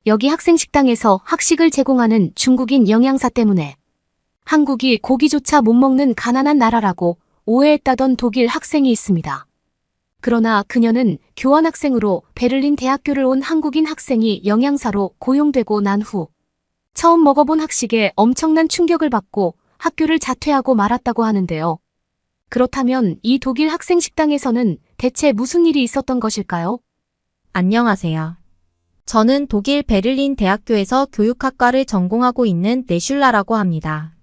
여기 학생 식당에서 학식을 제공하는 중국인 영양사 때문에 한국이 고기조차 못 먹는 가난한 나라라고 오해했다던 독일 학생이 있습니다. 그러나 그녀는 교환학생으로 베를린 대학교를 온 한국인 학생이 영양사로 고용되고 난 후 처음 먹어본 학식에 엄청난 충격을 받고 학교를 자퇴하고 말았다고 하는데요. 그렇다면 이 독일 학생 식당에서는 대체 무슨 일이 있었던 것일까요? 안녕하세요. 저는 독일 베를린 대학교에서 교육학과를 전공하고 있는 네슐라라고 합니다.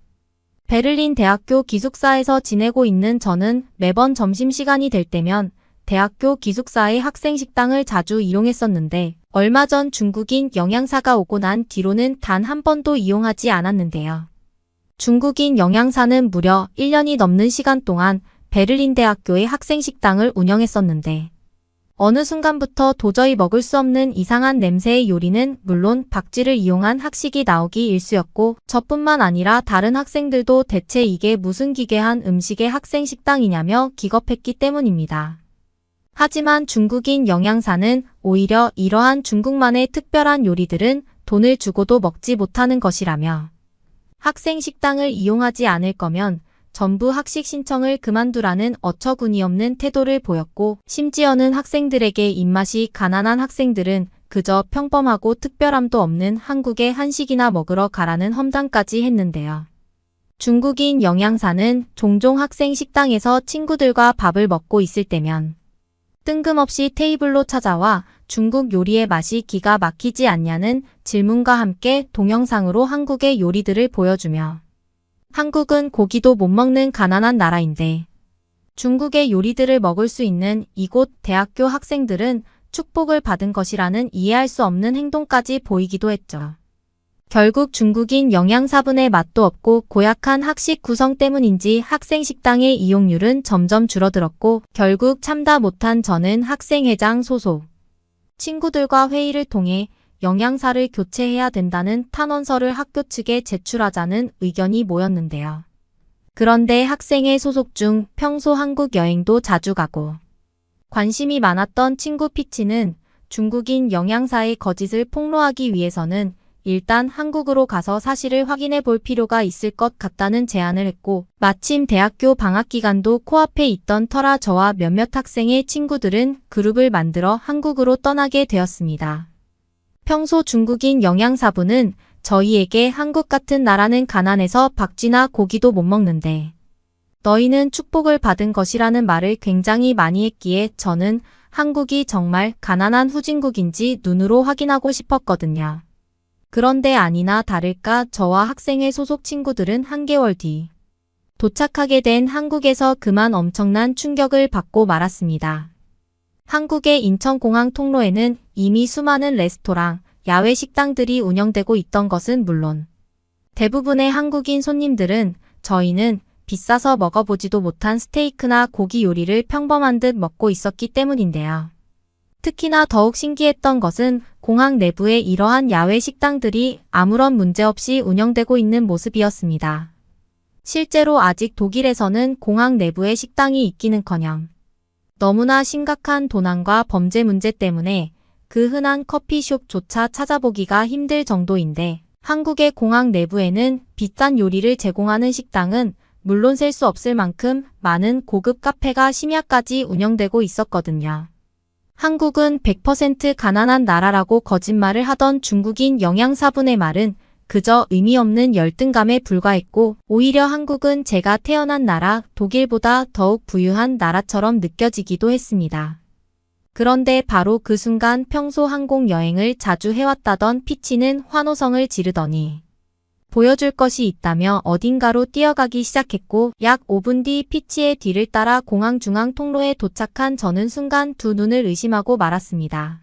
베를린 대학교 기숙사에서 지내고 있는 저는 매번 점심시간이 될 때면 대학교 기숙사의 학생 식당을 자주 이용했었는데 얼마 전 중국인 영양사가 오고 난 뒤로는 단 한 번도 이용하지 않았는데요. 중국인 영양사는 무려 1년이 넘는 시간 동안 베를린 대학교의 학생 식당을 운영했었는데 어느 순간부터 도저히 먹을 수 없는 이상한 냄새의 요리는 물론 박쥐를 이용한 학식이 나오기 일쑤였고 저뿐만 아니라 다른 학생들도 대체 이게 무슨 기괴한 음식의 학생 식당이냐며 기겁했기 때문입니다. 하지만 중국인 영양사는 오히려 이러한 중국만의 특별한 요리들은 돈을 주고도 먹지 못하는 것이라며 학생 식당을 이용하지 않을 거면 전부 학식 신청을 그만두라는 어처구니없는 태도를 보였고 심지어는 학생들에게 입맛이 가난한 학생들은 그저 평범하고 특별함도 없는 한국의 한식이나 먹으러 가라는 험담까지 했는데요. 중국인 영양사는 종종 학생 식당에서 친구들과 밥을 먹고 있을 때면 뜬금없이 테이블로 찾아와 중국 요리의 맛이 기가 막히지 않냐는 질문과 함께 동영상으로 한국의 요리들을 보여주며 한국은 고기도 못 먹는 가난한 나라인데 중국의 요리들을 먹을 수 있는 이곳 대학교 학생들은 축복을 받은 것이라는 이해할 수 없는 행동까지 보이기도 했죠. 결국 중국인 영양사분의 맛도 없고 고약한 학식 구성 때문인지 학생 식당의 이용률은 점점 줄어들었고 결국 참다 못한 저는 학생회장 소속 친구들과 회의를 통해 영양사를 교체해야 된다는 탄원서를 학교 측에 제출하자는 의견이 모였는데요. 그런데 학생회 소속 중 평소 한국 여행도 자주 가고 관심이 많았던 친구 피치는 중국인 영양사의 거짓을 폭로하기 위해서는 일단 한국으로 가서 사실을 확인해 볼 필요가 있을 것 같다는 제안을 했고 마침 대학교 방학 기간도 코앞에 있던 터라 저와 몇몇 학생의 친구들은 그룹을 만들어 한국으로 떠나게 되었습니다. 평소 중국인 영양사분은 저희에게 한국 같은 나라는 가난해서 박쥐나 고기도 못 먹는데 너희는 축복을 받은 것이라는 말을 굉장히 많이 했기에 저는 한국이 정말 가난한 후진국인지 눈으로 확인하고 싶었거든요. 그런데 아니나 다를까 저와 학생회 소속 친구들은 한 개월 뒤 도착하게 된 한국에서 그만 엄청난 충격을 받고 말았습니다. 한국의 인천공항 통로에는 이미 수많은 레스토랑, 야외 식당들이 운영되고 있던 것은 물론 대부분의 한국인 손님들은 저희는 비싸서 먹어보지도 못한 스테이크나 고기 요리를 평범한 듯 먹고 있었기 때문인데요. 특히나 더욱 신기했던 것은 공항 내부에 이러한 야외 식당들이 아무런 문제 없이 운영되고 있는 모습이었습니다. 실제로 아직 독일에서는 공항 내부에 식당이 있기는커녕 너무나 심각한 도난과 범죄 문제 때문에 그 흔한 커피숍조차 찾아보기가 힘들 정도인데 한국의 공항 내부에는 비싼 요리를 제공하는 식당은 물론 셀 수 없을 만큼 많은 고급 카페가 심야까지 운영되고 있었거든요. 한국은 100% 가난한 나라라고 거짓말을 하던 중국인 영양사분의 말은 그저 의미 없는 열등감에 불과했고 오히려 한국은 제가 태어난 나라 독일보다 더욱 부유한 나라처럼 느껴지기도 했습니다. 그런데 바로 그 순간 평소 항공 여행을 자주 해왔다던 피치는 환호성을 지르더니 보여줄 것이 있다며 어딘가로 뛰어가기 시작했고 약 5분 뒤 피치의 뒤를 따라 공항 중앙 통로에 도착한 저는 순간 두 눈을 의심하고 말았습니다.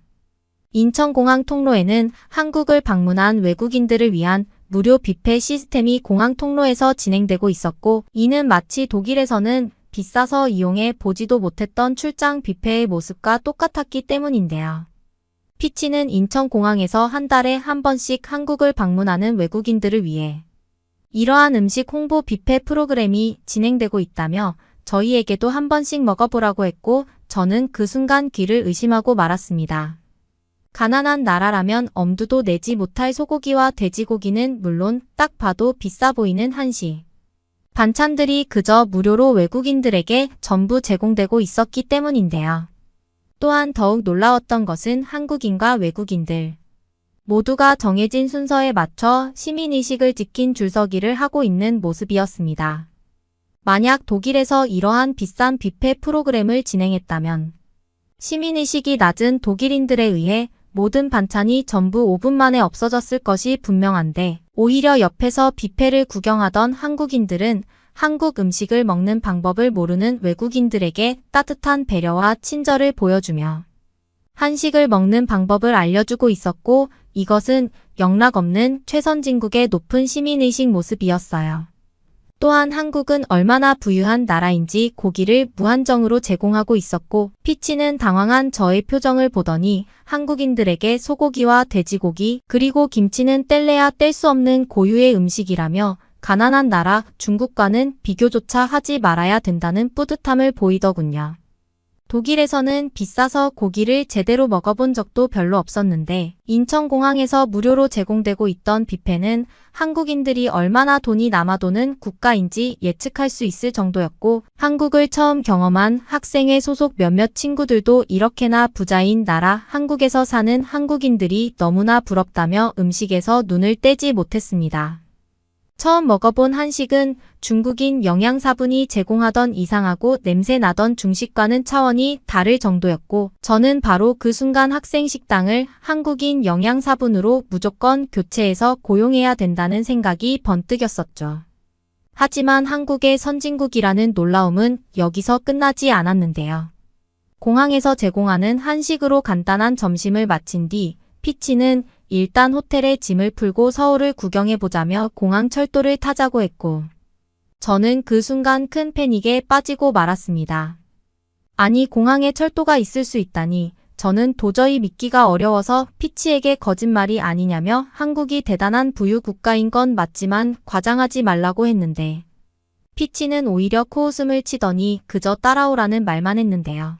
인천공항 통로에는 한국을 방문한 외국인들을 위한 무료 뷔페 시스템이 공항 통로에서 진행되고 있었고 이는 마치 독일에서는 비싸서 이용해 보지도 못했던 출장 뷔페의 모습과 똑같았기 때문인데요. 피치는 인천공항에서 한 달에 한 번씩 한국을 방문하는 외국인들을 위해 이러한 음식 홍보 뷔페 프로그램이 진행되고 있다며 저희에게도 한 번씩 먹어보라고 했고 저는 그 순간 귀를 의심하고 말았습니다. 가난한 나라라면 엄두도 내지 못할 소고기와 돼지고기는 물론 딱 봐도 비싸 보이는 한식. 반찬들이 그저 무료로 외국인들에게 전부 제공되고 있었기 때문인데요. 또한 더욱 놀라웠던 것은 한국인과 외국인들 모두가 정해진 순서에 맞춰 시민의식을 지킨 줄서기를 하고 있는 모습이었습니다. 만약 독일에서 이러한 비싼 뷔페 프로그램을 진행했다면 시민의식이 낮은 독일인들에 의해 모든 반찬이 전부 5분 만에 없어졌을 것이 분명한데 오히려 옆에서 뷔페를 구경하던 한국인들은 한국 음식을 먹는 방법을 모르는 외국인들에게 따뜻한 배려와 친절을 보여주며 한식을 먹는 방법을 알려주고 있었고 이것은 영락없는 최선진국의 높은 시민의식 모습이었어요. 또한 한국은 얼마나 부유한 나라인지 고기를 무한정으로 제공하고 있었고 피치는 당황한 저의 표정을 보더니 한국인들에게 소고기와 돼지고기 그리고 김치는 뗄래야 뗄 수 없는 고유의 음식이라며 가난한 나라 중국과는 비교조차 하지 말아야 된다는 뿌듯함을 보이더군요. 독일에서는 비싸서 고기를 제대로 먹어본 적도 별로 없었는데 인천공항에서 무료로 제공되고 있던 뷔페는 한국인들이 얼마나 돈이 남아도는 국가인지 예측할 수 있을 정도였고 한국을 처음 경험한 학생회 소속 몇몇 친구들도 이렇게나 부자인 나라 한국에서 사는 한국인들이 너무나 부럽다며 음식에서 눈을 떼지 못했습니다. 처음 먹어본 한식은 중국인 영양사분이 제공하던 이상하고 냄새나던 중식과는 차원이 다를 정도였고 저는 바로 그 순간 학생 식당을 한국인 영양사분으로 무조건 교체해서 고용해야 된다는 생각이 번뜩였었죠. 하지만 한국의 선진국이라는 놀라움은 여기서 끝나지 않았는데요. 공항에서 제공하는 한식으로 간단한 점심을 마친 뒤 피치는 일단 호텔에 짐을 풀고 서울을 구경해보자며 공항 철도를 타자고 했고 저는 그 순간 큰 패닉에 빠지고 말았습니다. 아니 공항에 철도가 있을 수 있다니 저는 도저히 믿기가 어려워서 피치에게 거짓말이 아니냐며 한국이 대단한 부유 국가인 건 맞지만 과장하지 말라고 했는데 피치는 오히려 코웃음을 치더니 그저 따라오라는 말만 했는데요.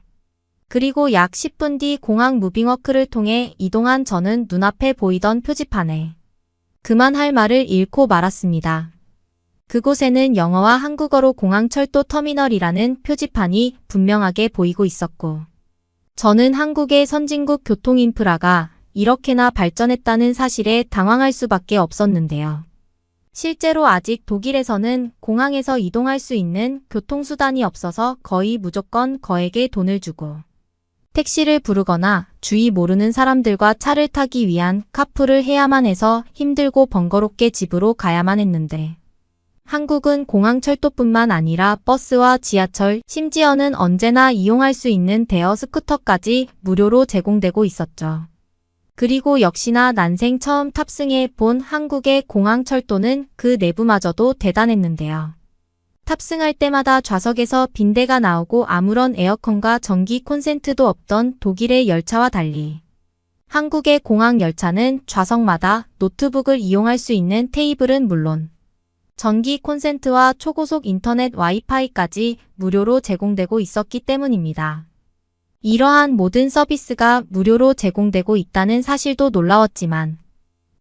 그리고 약 10분 뒤 공항 무빙워크를 통해 이동한 저는 눈앞에 보이던 표지판에 그만할 말을 잃고 말았습니다. 그곳에는 영어와 한국어로 공항철도 터미널이라는 표지판이 분명하게 보이고 있었고 저는 한국의 선진국 교통인프라가 이렇게나 발전했다는 사실에 당황할 수밖에 없었는데요. 실제로 아직 독일에서는 공항에서 이동할 수 있는 교통수단이 없어서 거의 무조건 거액의 돈을 주고 택시를 부르거나 주위 모르는 사람들과 차를 타기 위한 카풀을 해야만 해서 힘들고 번거롭게 집으로 가야만 했는데 한국은 공항철도뿐만 아니라 버스와 지하철, 심지어는 언제나 이용할 수 있는 대여 스쿠터까지 무료로 제공되고 있었죠. 그리고 역시나 난생 처음 탑승해 본 한국의 공항철도는 그 내부마저도 대단했는데요. 탑승할 때마다 좌석에서 빈대가 나오고 아무런 에어컨과 전기 콘센트도 없던 독일의 열차와 달리 한국의 공항 열차는 좌석마다 노트북을 이용할 수 있는 테이블은 물론 전기 콘센트와 초고속 인터넷 와이파이까지 무료로 제공되고 있었기 때문입니다. 이러한 모든 서비스가 무료로 제공되고 있다는 사실도 놀라웠지만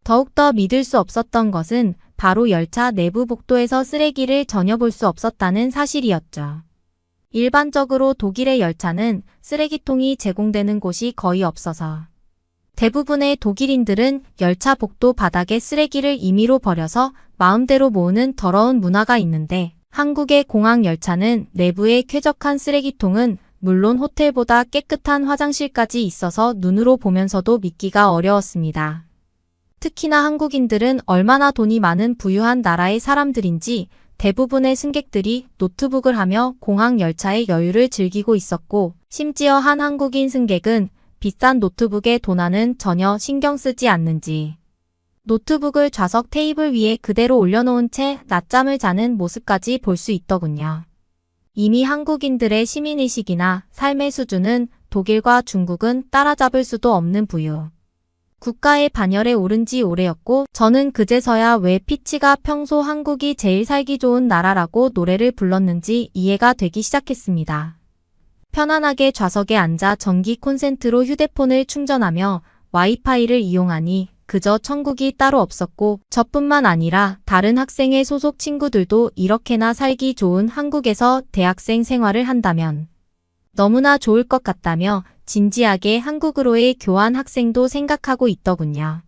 더욱더 믿을 수 없었던 것은 바로 열차 내부 복도에서 쓰레기를 전혀 볼 수 없었다는 사실이었죠. 일반적으로 독일의 열차는 쓰레기통이 제공되는 곳이 거의 없어서 대부분의 독일인들은 열차 복도 바닥에 쓰레기를 임의로 버려서 마음대로 모으는 더러운 문화가 있는데 한국의 공항 열차는 내부에 쾌적한 쓰레기통은 물론 호텔보다 깨끗한 화장실까지 있어서 눈으로 보면서도 믿기가 어려웠습니다. 특히나 한국인들은 얼마나 돈이 많은 부유한 나라의 사람들인지 대부분의 승객들이 노트북을 하며 공항 열차의 여유를 즐기고 있었고 심지어 한 한국인 승객은 비싼 노트북의 도난은 전혀 신경 쓰지 않는지 노트북을 좌석 테이블 위에 그대로 올려놓은 채 낮잠을 자는 모습까지 볼 수 있더군요. 이미 한국인들의 시민의식이나 삶의 수준은 독일과 중국은 따라잡을 수도 없는 부유. 국가의 반열에 오른 지 오래였고 저는 그제서야 왜 피치가 평소 한국이 제일 살기 좋은 나라라고 노래를 불렀는지 이해가 되기 시작했습니다. 편안하게 좌석에 앉아 전기 콘센트로 휴대폰을 충전하며 와이파이를 이용하니 그저 천국이 따로 없었고 저뿐만 아니라 다른 학생의 소속 친구들도 이렇게나 살기 좋은 한국에서 대학생 생활을 한다면 너무나 좋을 것 같다며 진지하게 한국으로의 교환 학생도 생각하고 있더군요.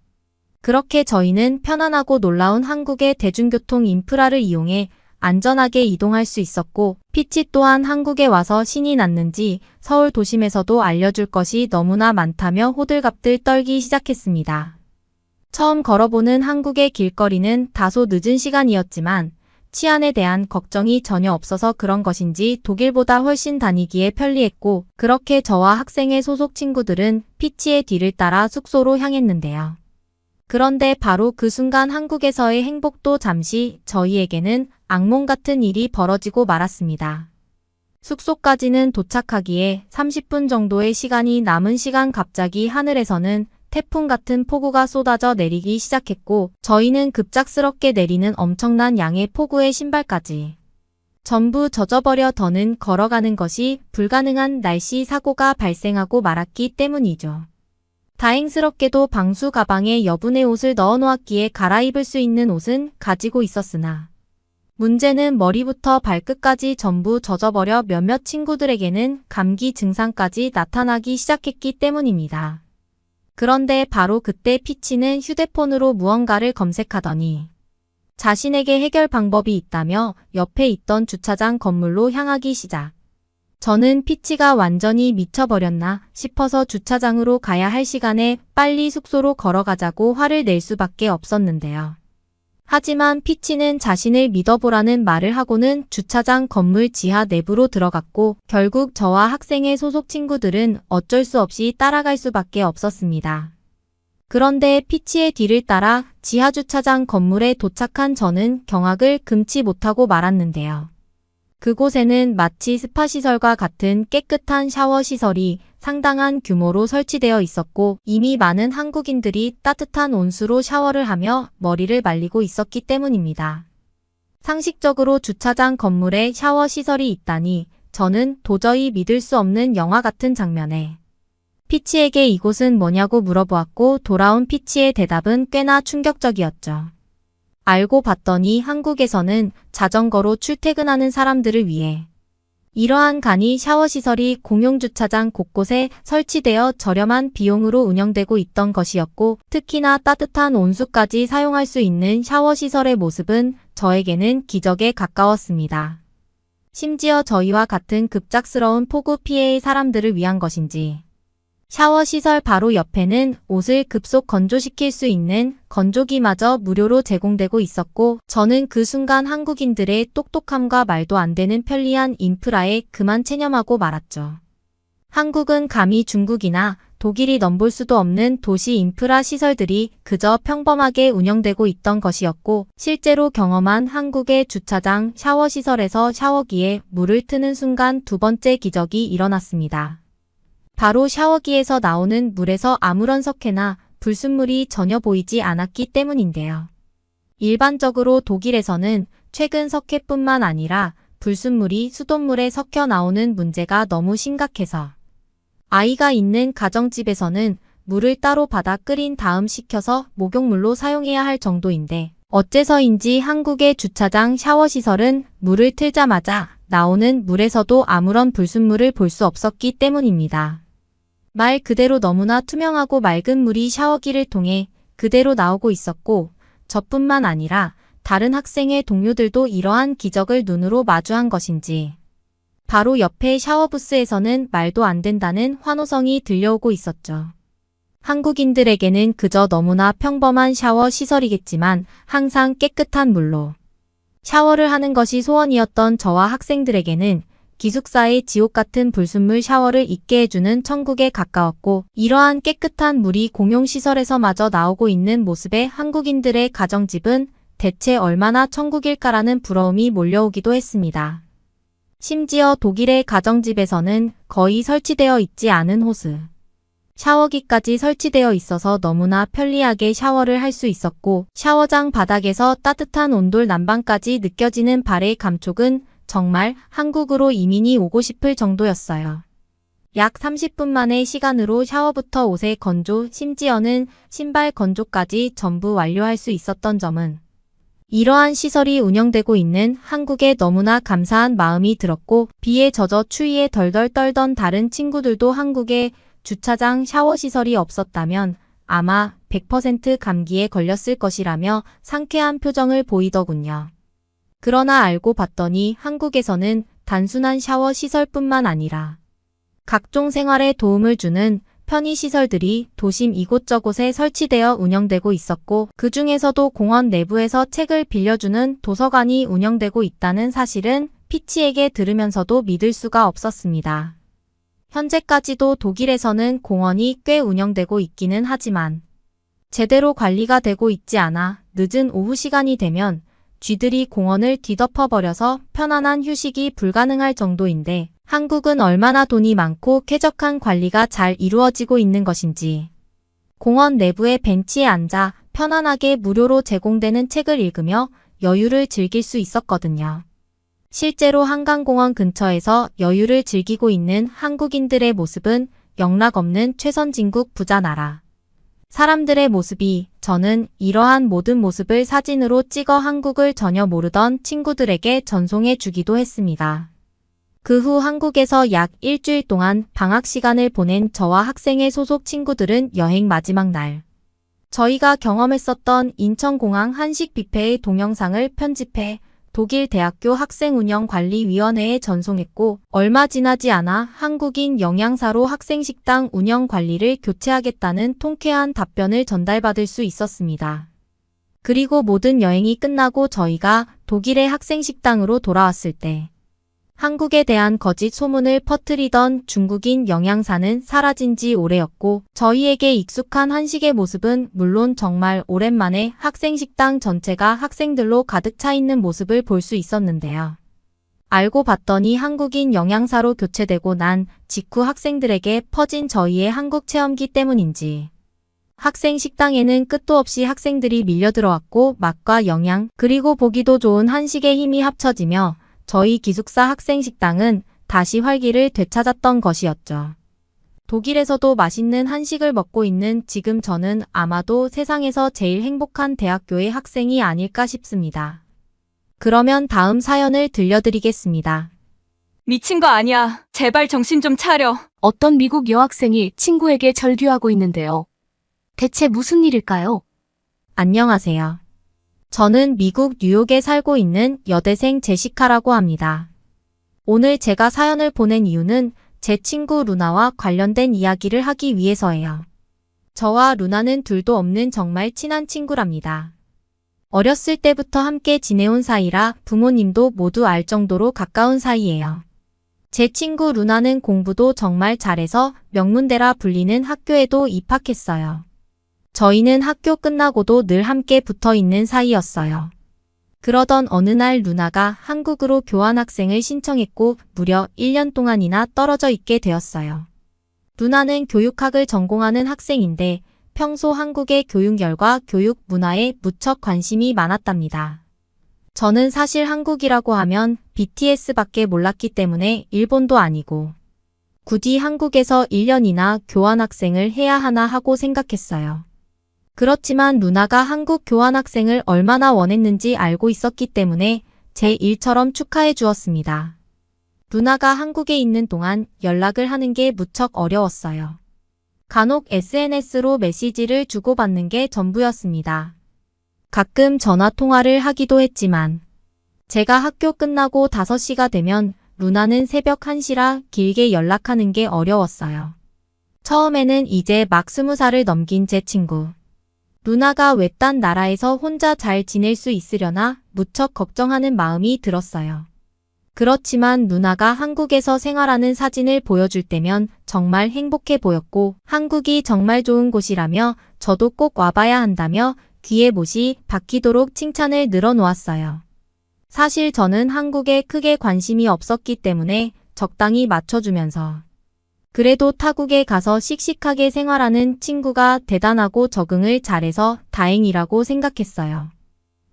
그렇게 저희는 편안하고 놀라운 한국의 대중교통 인프라를 이용해 안전하게 이동할 수 있었고 피치 또한 한국에 와서 신이 났는지 서울 도심에서도 알려줄 것이 너무나 많다며 호들갑들 떨기 시작했습니다. 처음 걸어보는 한국의 길거리는 다소 늦은 시간이었지만 치안에 대한 걱정이 전혀 없어서 그런 것인지 독일보다 훨씬 다니기에 편리했고 그렇게 저와 학생의 소속 친구들은 피치의 뒤를 따라 숙소로 향했는데요. 그런데 바로 그 순간 한국에서의 행복도 잠시 저희에게는 악몽 같은 일이 벌어지고 말았습니다. 숙소까지는 도착하기에 30분 정도의 시간이 남은 시간 갑자기 하늘에서는 태풍 같은 폭우가 쏟아져 내리기 시작했고 저희는 급작스럽게 내리는 엄청난 양의 폭우에 신발까지 전부 젖어버려 더는 걸어가는 것이 불가능한 날씨 사고가 발생하고 말았기 때문이죠. 다행스럽게도 방수 가방에 여분의 옷을 넣어 놓았기에 갈아입을 수 있는 옷은 가지고 있었으나 문제는 머리부터 발끝까지 전부 젖어버려 몇몇 친구들에게는 감기 증상까지 나타나기 시작했기 때문입니다. 그런데 바로 그때 피치는 휴대폰으로 무언가를 검색하더니 자신에게 해결 방법이 있다며 옆에 있던 주차장 건물로 향하기 시작. 저는 피치가 완전히 미쳐버렸나 싶어서 주차장으로 가야 할 시간에 빨리 숙소로 걸어가자고 화를 낼 수밖에 없었는데요. 하지만 피치는 자신을 믿어보라는 말을 하고는 주차장 건물 지하 내부로 들어갔고 결국 저와 학생의 소속 친구들은 어쩔 수 없이 따라갈 수밖에 없었습니다. 그런데 피치의 뒤를 따라 지하 주차장 건물에 도착한 저는 경악을 금치 못하고 말았는데요. 그곳에는 마치 스파시설과 같은 깨끗한 샤워시설이 상당한 규모로 설치되어 있었고 이미 많은 한국인들이 따뜻한 온수로 샤워를 하며 머리를 말리고 있었기 때문입니다. 상식적으로 주차장 건물에 샤워시설이 있다니 저는 도저히 믿을 수 없는 영화 같은 장면에 피치에게 이곳은 뭐냐고 물어보았고 돌아온 피치의 대답은 꽤나 충격적이었죠. 알고 봤더니 한국에서는 자전거로 출퇴근하는 사람들을 위해 이러한 간이 샤워시설이 공용주차장 곳곳에 설치되어 저렴한 비용으로 운영되고 있던 것이었고 특히나 따뜻한 온수까지 사용할 수 있는 샤워시설의 모습은 저에게는 기적에 가까웠습니다. 심지어 저희와 같은 급작스러운 폭우 피해의 사람들을 위한 것인지 샤워시설 바로 옆에는 옷을 급속 건조시킬 수 있는 건조기마저 무료로 제공되고 있었고 저는 그 순간 한국인들의 똑똑함과 말도 안 되는 편리한 인프라에 그만 체념하고 말았죠. 한국은 감히 중국이나 독일이 넘볼 수도 없는 도시 인프라 시설들이 그저 평범하게 운영되고 있던 것이었고 실제로 경험한 한국의 주차장 샤워시설에서 샤워기에 물을 트는 순간 두 번째 기적이 일어났습니다. 바로 샤워기에서 나오는 물에서 아무런 석회나 불순물이 전혀 보이지 않았기 때문인데요. 일반적으로 독일에서는 최근 석회뿐만 아니라 불순물이 수돗물에 섞여 나오는 문제가 너무 심각해서 아이가 있는 가정집에서는 물을 따로 받아 끓인 다음 식혀서 목욕물로 사용해야 할 정도인데 어째서인지 한국의 주차장 샤워시설은 물을 틀자마자 나오는 물에서도 아무런 불순물을 볼 수 없었기 때문입니다. 말 그대로 너무나 투명하고 맑은 물이 샤워기를 통해 그대로 나오고 있었고 저뿐만 아니라 다른 학생의 동료들도 이러한 기적을 눈으로 마주한 것인지 바로 옆에 샤워부스에서는 말도 안 된다는 환호성이 들려오고 있었죠. 한국인들에게는 그저 너무나 평범한 샤워 시설이겠지만 항상 깨끗한 물로 샤워를 하는 것이 소원이었던 저와 학생들에게는 기숙사의 지옥 같은 불순물 샤워를 잊게 해주는 천국에 가까웠고 이러한 깨끗한 물이 공용시설에서마저 나오고 있는 모습에 한국인들의 가정집은 대체 얼마나 천국일까라는 부러움이 몰려오기도 했습니다. 심지어 독일의 가정집에서는 거의 설치되어 있지 않은 호스, 샤워기까지 설치되어 있어서 너무나 편리하게 샤워를 할 수 있었고 샤워장 바닥에서 따뜻한 온돌 난방까지 느껴지는 발의 감촉은 정말 한국으로 이민이 오고 싶을 정도였어요. 약 30분 만의 시간으로 샤워부터 옷의 건조, 심지어는 신발 건조까지 전부 완료할 수 있었던 점은 이러한 시설이 운영되고 있는 한국에 너무나 감사한 마음이 들었고, 비에 젖어 추위에 덜덜 떨던 다른 친구들도 한국에 주차장 샤워 시설이 없었다면 아마 100% 감기에 걸렸을 것이라며 상쾌한 표정을 보이더군요. 그러나 알고 봤더니 한국에서는 단순한 샤워 시설뿐만 아니라 각종 생활에 도움을 주는 편의시설들이 도심 이곳저곳에 설치되어 운영되고 있었고, 그 중에서도 공원 내부에서 책을 빌려주는 도서관이 운영되고 있다는 사실은 피치에게 들으면서도 믿을 수가 없었습니다. 현재까지도 독일에서는 공원이 꽤 운영되고 있기는 하지만 제대로 관리가 되고 있지 않아 늦은 오후 시간이 되면 쥐들이 공원을 뒤덮어버려서 편안한 휴식이 불가능할 정도인데, 한국은 얼마나 돈이 많고 쾌적한 관리가 잘 이루어지고 있는 것인지. 공원 내부의 벤치에 앉아 편안하게 무료로 제공되는 책을 읽으며 여유를 즐길 수 있었거든요. 실제로 한강공원 근처에서 여유를 즐기고 있는 한국인들의 모습은 영락없는 최선진국 부자 나라 사람들의 모습이, 저는 이러한 모든 모습을 사진으로 찍어 한국을 전혀 모르던 친구들에게 전송해 주기도 했습니다. 그 후 한국에서 약 일주일 동안 방학 시간을 보낸 저와 학생회 소속 친구들은 여행 마지막 날 저희가 경험했었던 인천공항 한식 뷔페의 동영상을 편집해 독일 대학교 학생운영관리위원회에 전송했고, 얼마 지나지 않아 한국인 영양사로 학생식당 운영관리를 교체하겠다는 통쾌한 답변을 전달받을 수 있었습니다. 그리고 모든 여행이 끝나고 저희가 독일의 학생식당으로 돌아왔을 때 한국에 대한 거짓 소문을 퍼뜨리던 중국인 영양사는 사라진 지 오래였고, 저희에게 익숙한 한식의 모습은 물론 정말 오랜만에 학생식당 전체가 학생들로 가득 차 있는 모습을 볼 수 있었는데요. 알고 봤더니 한국인 영양사로 교체되고 난 직후 학생들에게 퍼진 저희의 한국 체험기 때문인지 학생식당에는 끝도 없이 학생들이 밀려들어왔고, 맛과 영양, 그리고 보기도 좋은 한식의 힘이 합쳐지며 저희 기숙사 학생식당은 다시 활기를 되찾았던 것이었죠. 독일에서도 맛있는 한식을 먹고 있는 지금 저는 아마도 세상에서 제일 행복한 대학교의 학생이 아닐까 싶습니다. 그러면 다음 사연을 들려드리겠습니다. 미친 거 아니야. 제발 정신 좀 차려. 어떤 미국 여학생이 친구에게 절규하고 있는데요. 대체 무슨 일일까요? 안녕하세요. 저는 미국 뉴욕에 살고 있는 여대생 제시카라고 합니다. 오늘 제가 사연을 보낸 이유는 제 친구 루나와 관련된 이야기를 하기 위해서예요. 저와 루나는 둘도 없는 정말 친한 친구랍니다. 어렸을 때부터 함께 지내온 사이라 부모님도 모두 알 정도로 가까운 사이예요. 제 친구 루나는 공부도 정말 잘해서 명문대라 불리는 학교에도 입학했어요. 저희는 학교 끝나고도 늘 함께 붙어 있는 사이였어요. 그러던 어느 날 루나가 한국으로 교환학생을 신청했고 무려 1년 동안이나 떨어져 있게 되었어요. 루나는 교육학을 전공하는 학생인데 평소 한국의 교육열과 교육 문화에 무척 관심이 많았답니다. 저는 사실 한국이라고 하면 BTS밖에 몰랐기 때문에 일본도 아니고 굳이 한국에서 1년이나 교환학생을 해야 하나 하고 생각했어요. 그렇지만 루나가 한국 교환학생을 얼마나 원했는지 알고 있었기 때문에 제 일처럼 축하해 주었습니다. 루나가 한국에 있는 동안 연락을 하는 게 무척 어려웠어요. 간혹 SNS로 메시지를 주고받는 게 전부였습니다. 가끔 전화 통화를 하기도 했지만 제가 학교 끝나고 5시가 되면 루나는 새벽 1시라 길게 연락하는 게 어려웠어요. 처음에는 이제 막 20살을 넘긴 제 친구 루나가 외딴 나라에서 혼자 잘 지낼 수 있으려나 무척 걱정하는 마음이 들었어요. 그렇지만 루나가 한국에서 생활하는 사진을 보여줄 때면 정말 행복해 보였고 한국이 정말 좋은 곳이라며 저도 꼭 와봐야 한다며 귀에 못이 박히도록 칭찬을 늘어놓았어요. 사실 저는 한국에 크게 관심이 없었기 때문에 적당히 맞춰주면서 그래도 타국에 가서 씩씩하게 생활하는 친구가 대단하고 적응을 잘해서 다행이라고 생각했어요.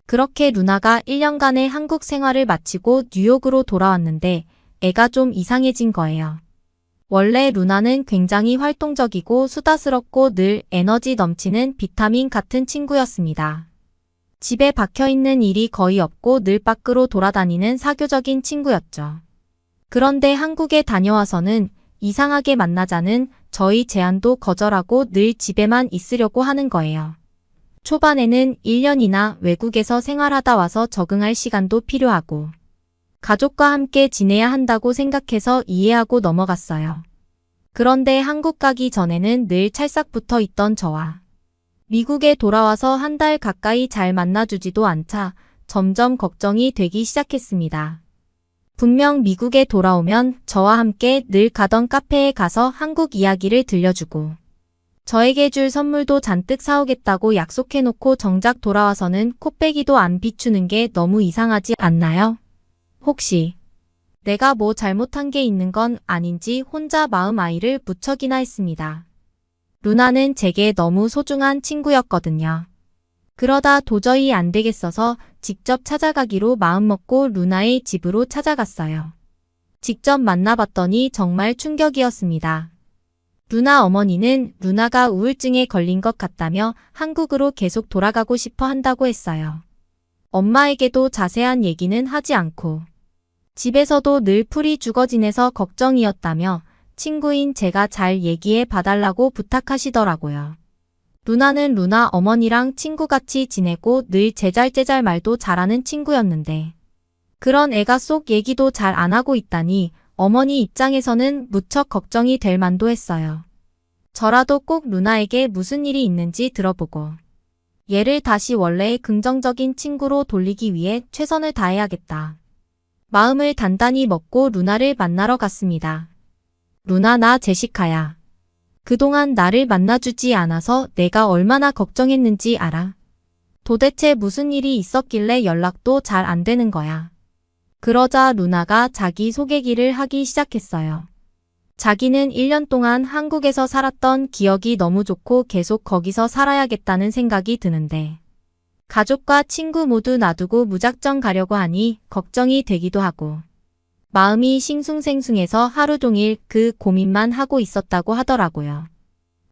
그렇게 루나가 1년간의 한국 생활을 마치고 뉴욕으로 돌아왔는데 애가 좀 이상해진 거예요. 원래 루나는 굉장히 활동적이고 수다스럽고 늘 에너지 넘치는 비타민 같은 친구였습니다. 집에 박혀있는 일이 거의 없고 늘 밖으로 돌아다니는 사교적인 친구였죠. 그런데 한국에 다녀와서는 이상하게 만나자는 저희 제안도 거절하고 늘 집에만 있으려고 하는 거예요. 초반에는 1년이나 외국에서 생활하다 와서 적응할 시간도 필요하고 가족과 함께 지내야 한다고 생각해서 이해하고 넘어갔어요. 그런데 한국 가기 전에는 늘 찰싹 붙어 있던 저와 미국에 돌아와서 한 달 가까이 잘 만나주지도 않자 점점 걱정이 되기 시작했습니다. 분명 미국에 돌아오면 저와 함께 늘 가던 카페에 가서 한국 이야기를 들려주고 저에게 줄 선물도 잔뜩 사오겠다고 약속해놓고 정작 돌아와서는 코빼기도 안 비추는 게 너무 이상하지 않나요? 혹시 내가 뭐 잘못한 게 있는 건 아닌지 혼자 마음 아이를 무척이나 했습니다. 루나는 제게 너무 소중한 친구였거든요. 그러다 도저히 안 되겠어서 직접 찾아가기로 마음먹고 루나의 집으로 찾아갔어요. 직접 만나봤더니 정말 충격이었습니다. 루나 어머니는 루나가 우울증에 걸린 것 같다며 한국으로 계속 돌아가고 싶어 한다고 했어요. 엄마에게도 자세한 얘기는 하지 않고 집에서도 늘 풀이 죽어 지내서 걱정이었다며 친구인 제가 잘 얘기해 봐달라고 부탁하시더라고요. 루나는 루나 어머니랑 친구같이 지내고 늘 제잘제잘 말도 잘하는 친구였는데 그런 애가 쏙 얘기도 잘 안 하고 있다니 어머니 입장에서는 무척 걱정이 될 만도 했어요. 저라도 꼭 루나에게 무슨 일이 있는지 들어보고 얘를 다시 원래의 긍정적인 친구로 돌리기 위해 최선을 다해야겠다. 마음을 단단히 먹고 루나를 만나러 갔습니다. 루나, 나 제시카야. 그동안 나를 만나주지 않아서 내가 얼마나 걱정했는지 알아? 도대체 무슨 일이 있었길래 연락도 잘 안 되는 거야. 그러자 루나가 자기 소개기를 하기 시작했어요. 자기는 1년 동안 한국에서 살았던 기억이 너무 좋고 계속 거기서 살아야겠다는 생각이 드는데 가족과 친구 모두 놔두고 무작정 가려고 하니 걱정이 되기도 하고 마음이 싱숭생숭해서 하루 종일 그 고민만 하고 있었다고 하더라고요.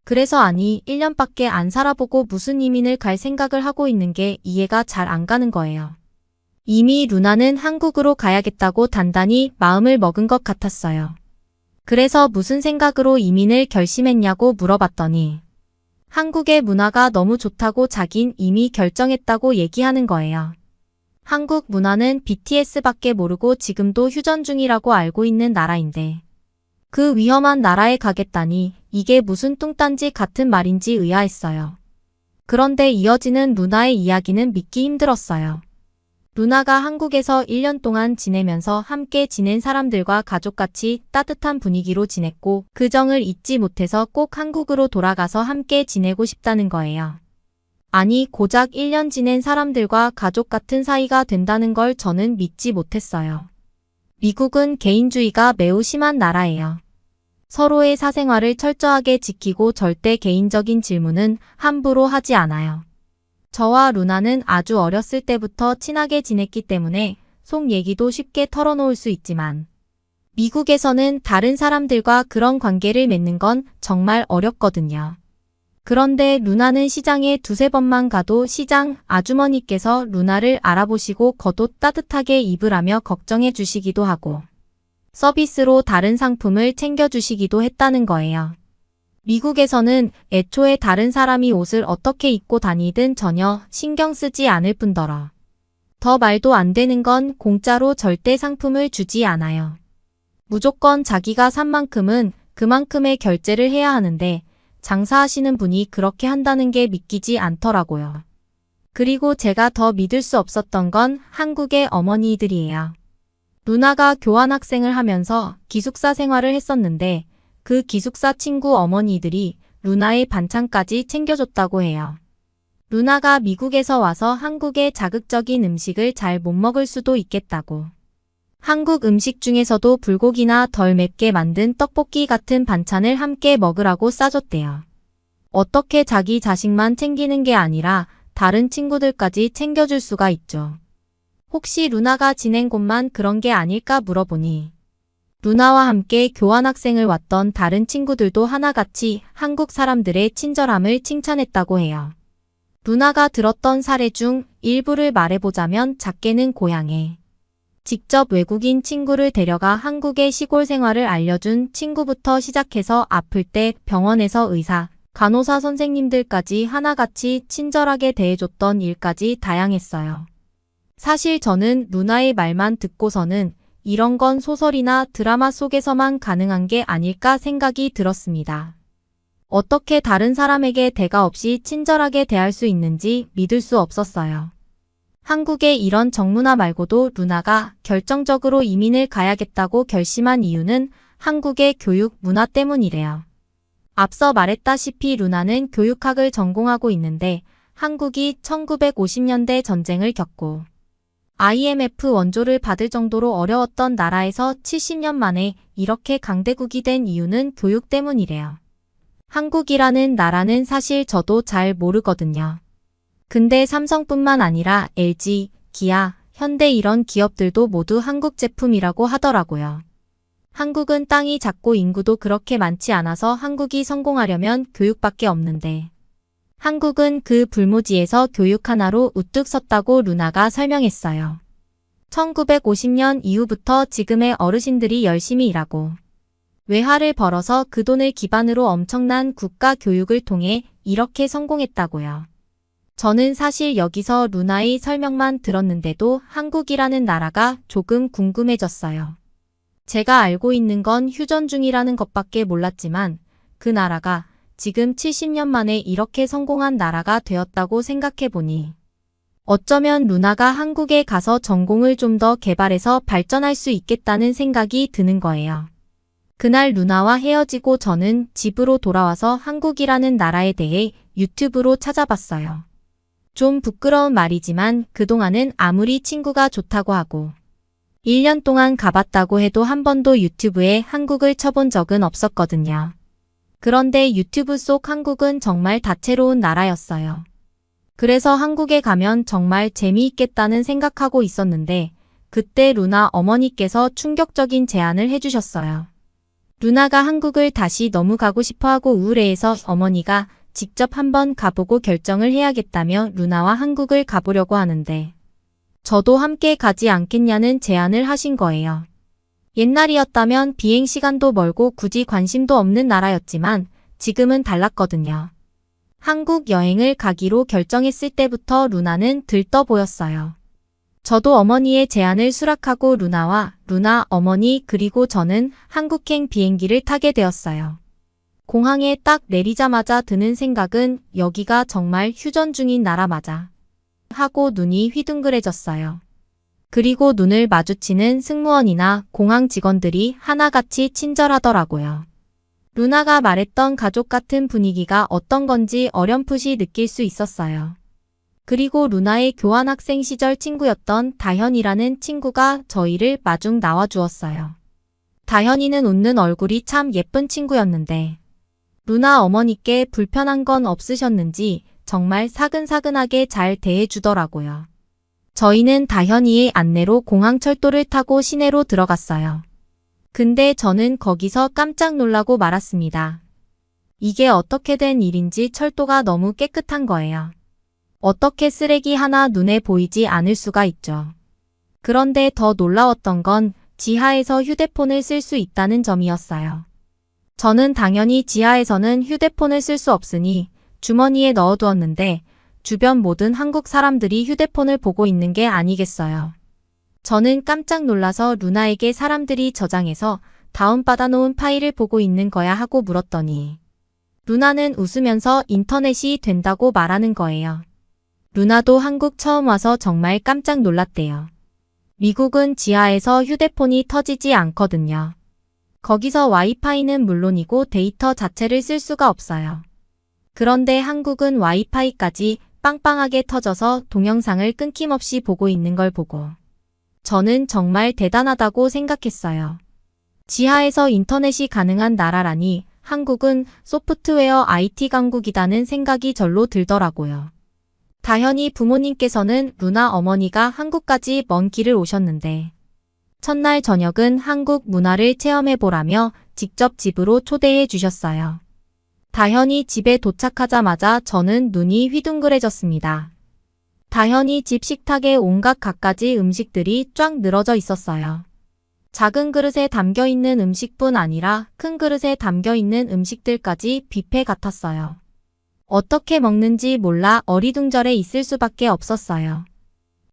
그래서 아니 1년밖에 안 살아보고 무슨 이민을 갈 생각을 하고 있는 게 이해가 잘 안 가는 거예요. 이미 루나는 한국으로 가야겠다고 단단히 마음을 먹은 것 같았어요. 그래서 무슨 생각으로 이민을 결심했냐고 물어봤더니 한국의 문화가 너무 좋다고 자긴 이미 결정했다고 얘기하는 거예요. 한국 문화는 BTS밖에 모르고 지금도 휴전 중이라고 알고 있는 나라인데 그 위험한 나라에 가겠다니 이게 무슨 뚱딴지 같은 말인지 의아했어요. 그런데 이어지는 루나의 이야기는 믿기 힘들었어요. 루나가 한국에서 1년 동안 지내면서 함께 지낸 사람들과 가족같이 따뜻한 분위기로 지냈고 그 정을 잊지 못해서 꼭 한국으로 돌아가서 함께 지내고 싶다는 거예요. 아니 고작 1년 지낸 사람들과 가족 같은 사이가 된다는 걸 저는 믿지 못했어요. 미국은 개인주의가 매우 심한 나라예요. 서로의 사생활을 철저하게 지키고 절대 개인적인 질문은 함부로 하지 않아요. 저와 루나는 아주 어렸을 때부터 친하게 지냈기 때문에 속 얘기도 쉽게 털어놓을 수 있지만 미국에서는 다른 사람들과 그런 관계를 맺는 건 정말 어렵거든요. 그런데 루나는 시장에 두세 번만 가도 시장 아주머니께서 루나를 알아보시고 겉옷 따뜻하게 입으라며 걱정해 주시기도 하고 서비스로 다른 상품을 챙겨주시기도 했다는 거예요. 미국에서는 애초에 다른 사람이 옷을 어떻게 입고 다니든 전혀 신경 쓰지 않을 뿐더러 더 말도 안 되는 건 공짜로 절대 상품을 주지 않아요. 무조건 자기가 산 만큼은 그만큼의 결제를 해야 하는데 장사하시는 분이 그렇게 한다는 게 믿기지 않더라고요. 그리고 제가 더 믿을 수 없었던 건 한국의 어머니들이에요. 루나가 교환학생을 하면서 기숙사 생활을 했었는데 그 기숙사 친구 어머니들이 루나의 반찬까지 챙겨줬다고 해요. 루나가 미국에서 와서 한국의 자극적인 음식을 잘 못 먹을 수도 있겠다고. 한국 음식 중에서도 불고기나 덜 맵게 만든 떡볶이 같은 반찬을 함께 먹으라고 싸줬대요. 어떻게 자기 자식만 챙기는 게 아니라 다른 친구들까지 챙겨줄 수가 있죠. 혹시 루나가 지낸 곳만 그런 게 아닐까 물어보니 루나와 함께 교환학생을 왔던 다른 친구들도 하나같이 한국 사람들의 친절함을 칭찬했다고 해요. 루나가 들었던 사례 중 일부를 말해보자면 작게는 고향에 직접 외국인 친구를 데려가 한국의 시골 생활을 알려준 친구부터 시작해서 아플 때 병원에서 의사, 간호사 선생님들까지 하나같이 친절하게 대해줬던 일까지 다양했어요. 사실 저는 루나의 말만 듣고서는 이런 건 소설이나 드라마 속에서만 가능한 게 아닐까 생각이 들었습니다. 어떻게 다른 사람에게 대가 없이 친절하게 대할 수 있는지 믿을 수 없었어요. 한국의 이런 정문화 말고도 루나가 결정적으로 이민을 가야겠다고 결심한 이유는 한국의 교육 문화 때문이래요. 앞서 말했다시피 루나는 교육학을 전공하고 있는데 한국이 1950년대 전쟁을 겪고 IMF 원조를 받을 정도로 어려웠던 나라에서 70년 만에 이렇게 강대국이 된 이유는 교육 때문이래요. 한국이라는 나라는 사실 저도 잘 모르거든요. 근데 삼성뿐만 아니라 LG, 기아, 현대 이런 기업들도 모두 한국 제품이라고 하더라고요. 한국은 땅이 작고 인구도 그렇게 많지 않아서 한국이 성공하려면 교육밖에 없는데 한국은 그 불모지에서 교육 하나로 우뚝 섰다고 루나가 설명했어요. 1950년 이후부터 지금의 어르신들이 열심히 일하고 외화를 벌어서 그 돈을 기반으로 엄청난 국가 교육을 통해 이렇게 성공했다고요. 저는 사실 여기서 루나의 설명만 들었는데도 한국이라는 나라가 조금 궁금해졌어요. 제가 알고 있는 건 휴전 중이라는 것밖에 몰랐지만 그 나라가 지금 70년 만에 이렇게 성공한 나라가 되었다고 생각해보니 어쩌면 루나가 한국에 가서 전공을 좀 더 개발해서 발전할 수 있겠다는 생각이 드는 거예요. 그날 루나와 헤어지고 저는 집으로 돌아와서 한국이라는 나라에 대해 유튜브로 찾아봤어요. 좀 부끄러운 말이지만 그동안은 아무리 친구가 좋다고 하고 1년 동안 가봤다고 해도 한 번도 유튜브에 한국을 쳐본 적은 없었거든요. 그런데 유튜브 속 한국은 정말 다채로운 나라였어요. 그래서 한국에 가면 정말 재미있겠다는 생각하고 있었는데 그때 루나 어머니께서 충격적인 제안을 해주셨어요. 루나가 한국을 다시 너무 가고 싶어하고 우울해해서 어머니가 직접 한번 가보고 결정을 해야겠다며 루나와 한국을 가보려고 하는데 저도 함께 가지 않겠냐는 제안을 하신 거예요. 옛날이었다면 비행 시간도 멀고 굳이 관심도 없는 나라였지만 지금은 달랐거든요. 한국 여행을 가기로 결정했을 때부터 루나는 들떠 보였어요. 저도 어머니의 제안을 수락하고 루나 어머니 그리고 저는 한국행 비행기를 타게 되었어요. 공항에 딱 내리자마자 드는 생각은 여기가 정말 휴전 중인 나라 맞아 하고 눈이 휘둥그레졌어요. 그리고 눈을 마주치는 승무원이나 공항 직원들이 하나같이 친절하더라고요. 루나가 말했던 가족 같은 분위기가 어떤 건지 어렴풋이 느낄 수 있었어요. 그리고 루나의 교환학생 시절 친구였던 다현이라는 친구가 저희를 마중 나와주었어요. 다현이는 웃는 얼굴이 참 예쁜 친구였는데 루나 어머니께 불편한 건 없으셨는지 정말 사근사근하게 잘 대해주더라고요. 저희는 다현이의 안내로 공항 철도를 타고 시내로 들어갔어요. 근데 저는 거기서 깜짝 놀라고 말았습니다. 이게 어떻게 된 일인지 철도가 너무 깨끗한 거예요. 어떻게 쓰레기 하나 눈에 보이지 않을 수가 있죠. 그런데 더 놀라웠던 건 지하에서 휴대폰을 쓸 수 있다는 점이었어요. 저는 당연히 지하에서는 휴대폰을 쓸 수 없으니 주머니에 넣어두었는데 주변 모든 한국 사람들이 휴대폰을 보고 있는 게 아니겠어요. 저는 깜짝 놀라서 루나에게 사람들이 저장해서 다운받아 놓은 파일을 보고 있는 거야 하고 물었더니 루나는 웃으면서 인터넷이 된다고 말하는 거예요. 루나도 한국 처음 와서 정말 깜짝 놀랐대요. 미국은 지하에서 휴대폰이 터지지 않거든요. 거기서 와이파이는 물론이고 데이터 자체를 쓸 수가 없어요. 그런데 한국은 와이파이까지 빵빵하게 터져서 동영상을 끊김없이 보고 있는 걸 보고 저는 정말 대단하다고 생각했어요. 지하에서 인터넷이 가능한 나라라니 한국은 소프트웨어 IT 강국이라는 생각이 절로 들더라고요. 다현이 부모님께서는 루나 어머니가 한국까지 먼 길을 오셨는데 첫날 저녁은 한국 문화를 체험해보라며 직접 집으로 초대해 주셨어요. 다현이 집에 도착하자마자 저는 눈이 휘둥그레졌습니다. 다현이 집 식탁에 온갖 갖가지 음식들이 쫙 늘어져 있었어요. 작은 그릇에 담겨있는 음식뿐 아니라 큰 그릇에 담겨있는 음식들까지 뷔페 같았어요. 어떻게 먹는지 몰라 어리둥절해 있을 수밖에 없었어요.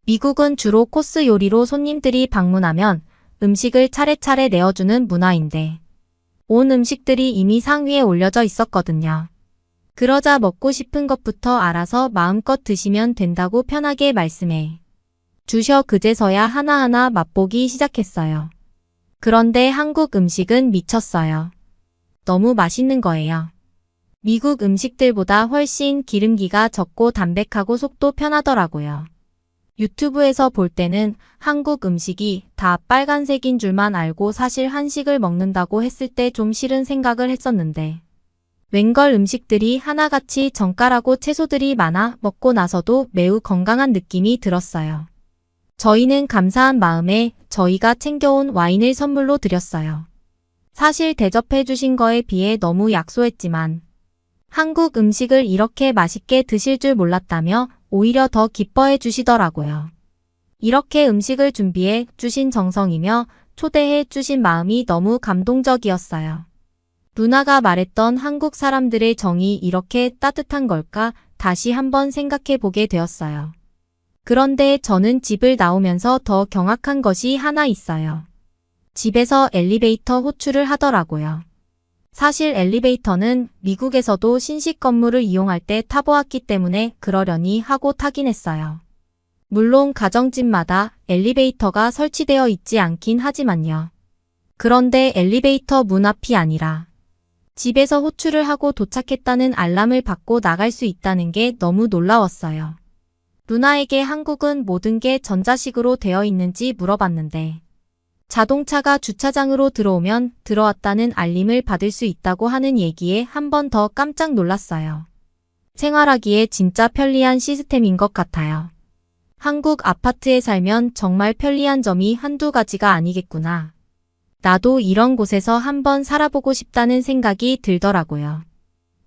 미국은 주로 코스 요리로 손님들이 방문하면 음식을 차례차례 내어주는 문화인데 온 음식들이 이미 상위에 올려져 있었거든요. 그러자 먹고 싶은 것부터 알아서 마음껏 드시면 된다고 편하게 말씀해 주셔 그제서야 하나하나 맛보기 시작했어요. 그런데 한국 음식은 미쳤어요. 너무 맛있는 거예요. 미국 음식들보다 훨씬 기름기가 적고 담백하고 속도 편하더라고요. 유튜브에서 볼 때는 한국 음식이 다 빨간색인 줄만 알고 사실 한식을 먹는다고 했을 때 좀 싫은 생각을 했었는데 웬걸 음식들이 하나같이 정갈하고 채소들이 많아 먹고 나서도 매우 건강한 느낌이 들었어요. 저희는 감사한 마음에 저희가 챙겨온 와인을 선물로 드렸어요. 사실 대접해 주신 거에 비해 너무 약소했지만 한국 음식을 이렇게 맛있게 드실 줄 몰랐다며 오히려 더 기뻐해 주시더라고요. 이렇게 음식을 준비해 주신 정성이며 초대해 주신 마음이 너무 감동적이었어요. 누나가 말했던 한국 사람들의 정이 이렇게 따뜻한 걸까 다시 한번 생각해 보게 되었어요. 그런데 저는 집을 나오면서 더 경악한 것이 하나 있어요. 집에서 엘리베이터 호출을 하더라고요. 사실 엘리베이터는 미국에서도 신식 건물을 이용할 때 타보았기 때문에 그러려니 하고 타긴 했어요. 물론 가정집마다 엘리베이터가 설치되어 있지 않긴 하지만요. 그런데 엘리베이터 문 앞이 아니라 집에서 호출을 하고 도착했다는 알람을 받고 나갈 수 있다는 게 너무 놀라웠어요. 누나에게 한국은 모든 게 전자식으로 되어 있는지 물어봤는데 자동차가 주차장으로 들어오면 들어왔다는 알림을 받을 수 있다고 하는 얘기에 한 번 더 깜짝 놀랐어요. 생활하기에 진짜 편리한 시스템인 것 같아요. 한국 아파트에 살면 정말 편리한 점이 한두 가지가 아니겠구나. 나도 이런 곳에서 한번 살아보고 싶다는 생각이 들더라고요.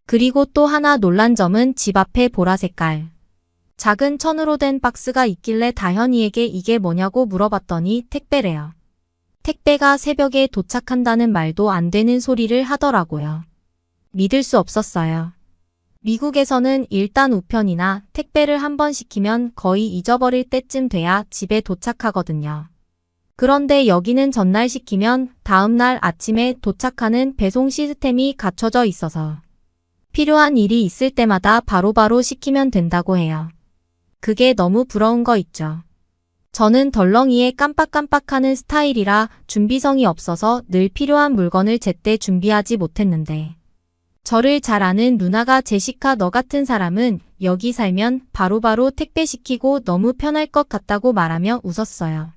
그리고 또 하나 놀란 점은 집 앞에 보라 색깔 작은 천으로 된 박스가 있길래 다현이에게 이게 뭐냐고 물어봤더니 택배래요. 택배가 새벽에 도착한다는 말도 안 되는 소리를 하더라고요. 믿을 수 없었어요. 미국에서는 일단 우편이나 택배를 한번 시키면 거의 잊어버릴 때쯤 돼야 집에 도착하거든요. 그런데 여기는 전날 시키면 다음날 아침에 도착하는 배송 시스템이 갖춰져 있어서 필요한 일이 있을 때마다 바로바로 시키면 된다고 해요. 그게 너무 부러운 거 있죠. 저는 덜렁이에 깜빡깜빡하는 스타일이라 준비성이 없어서 늘 필요한 물건을 제때 준비하지 못했는데 저를 잘 아는 누나가 제시카 너 같은 사람은 여기 살면 바로바로 택배시키고 너무 편할 것 같다고 말하며 웃었어요.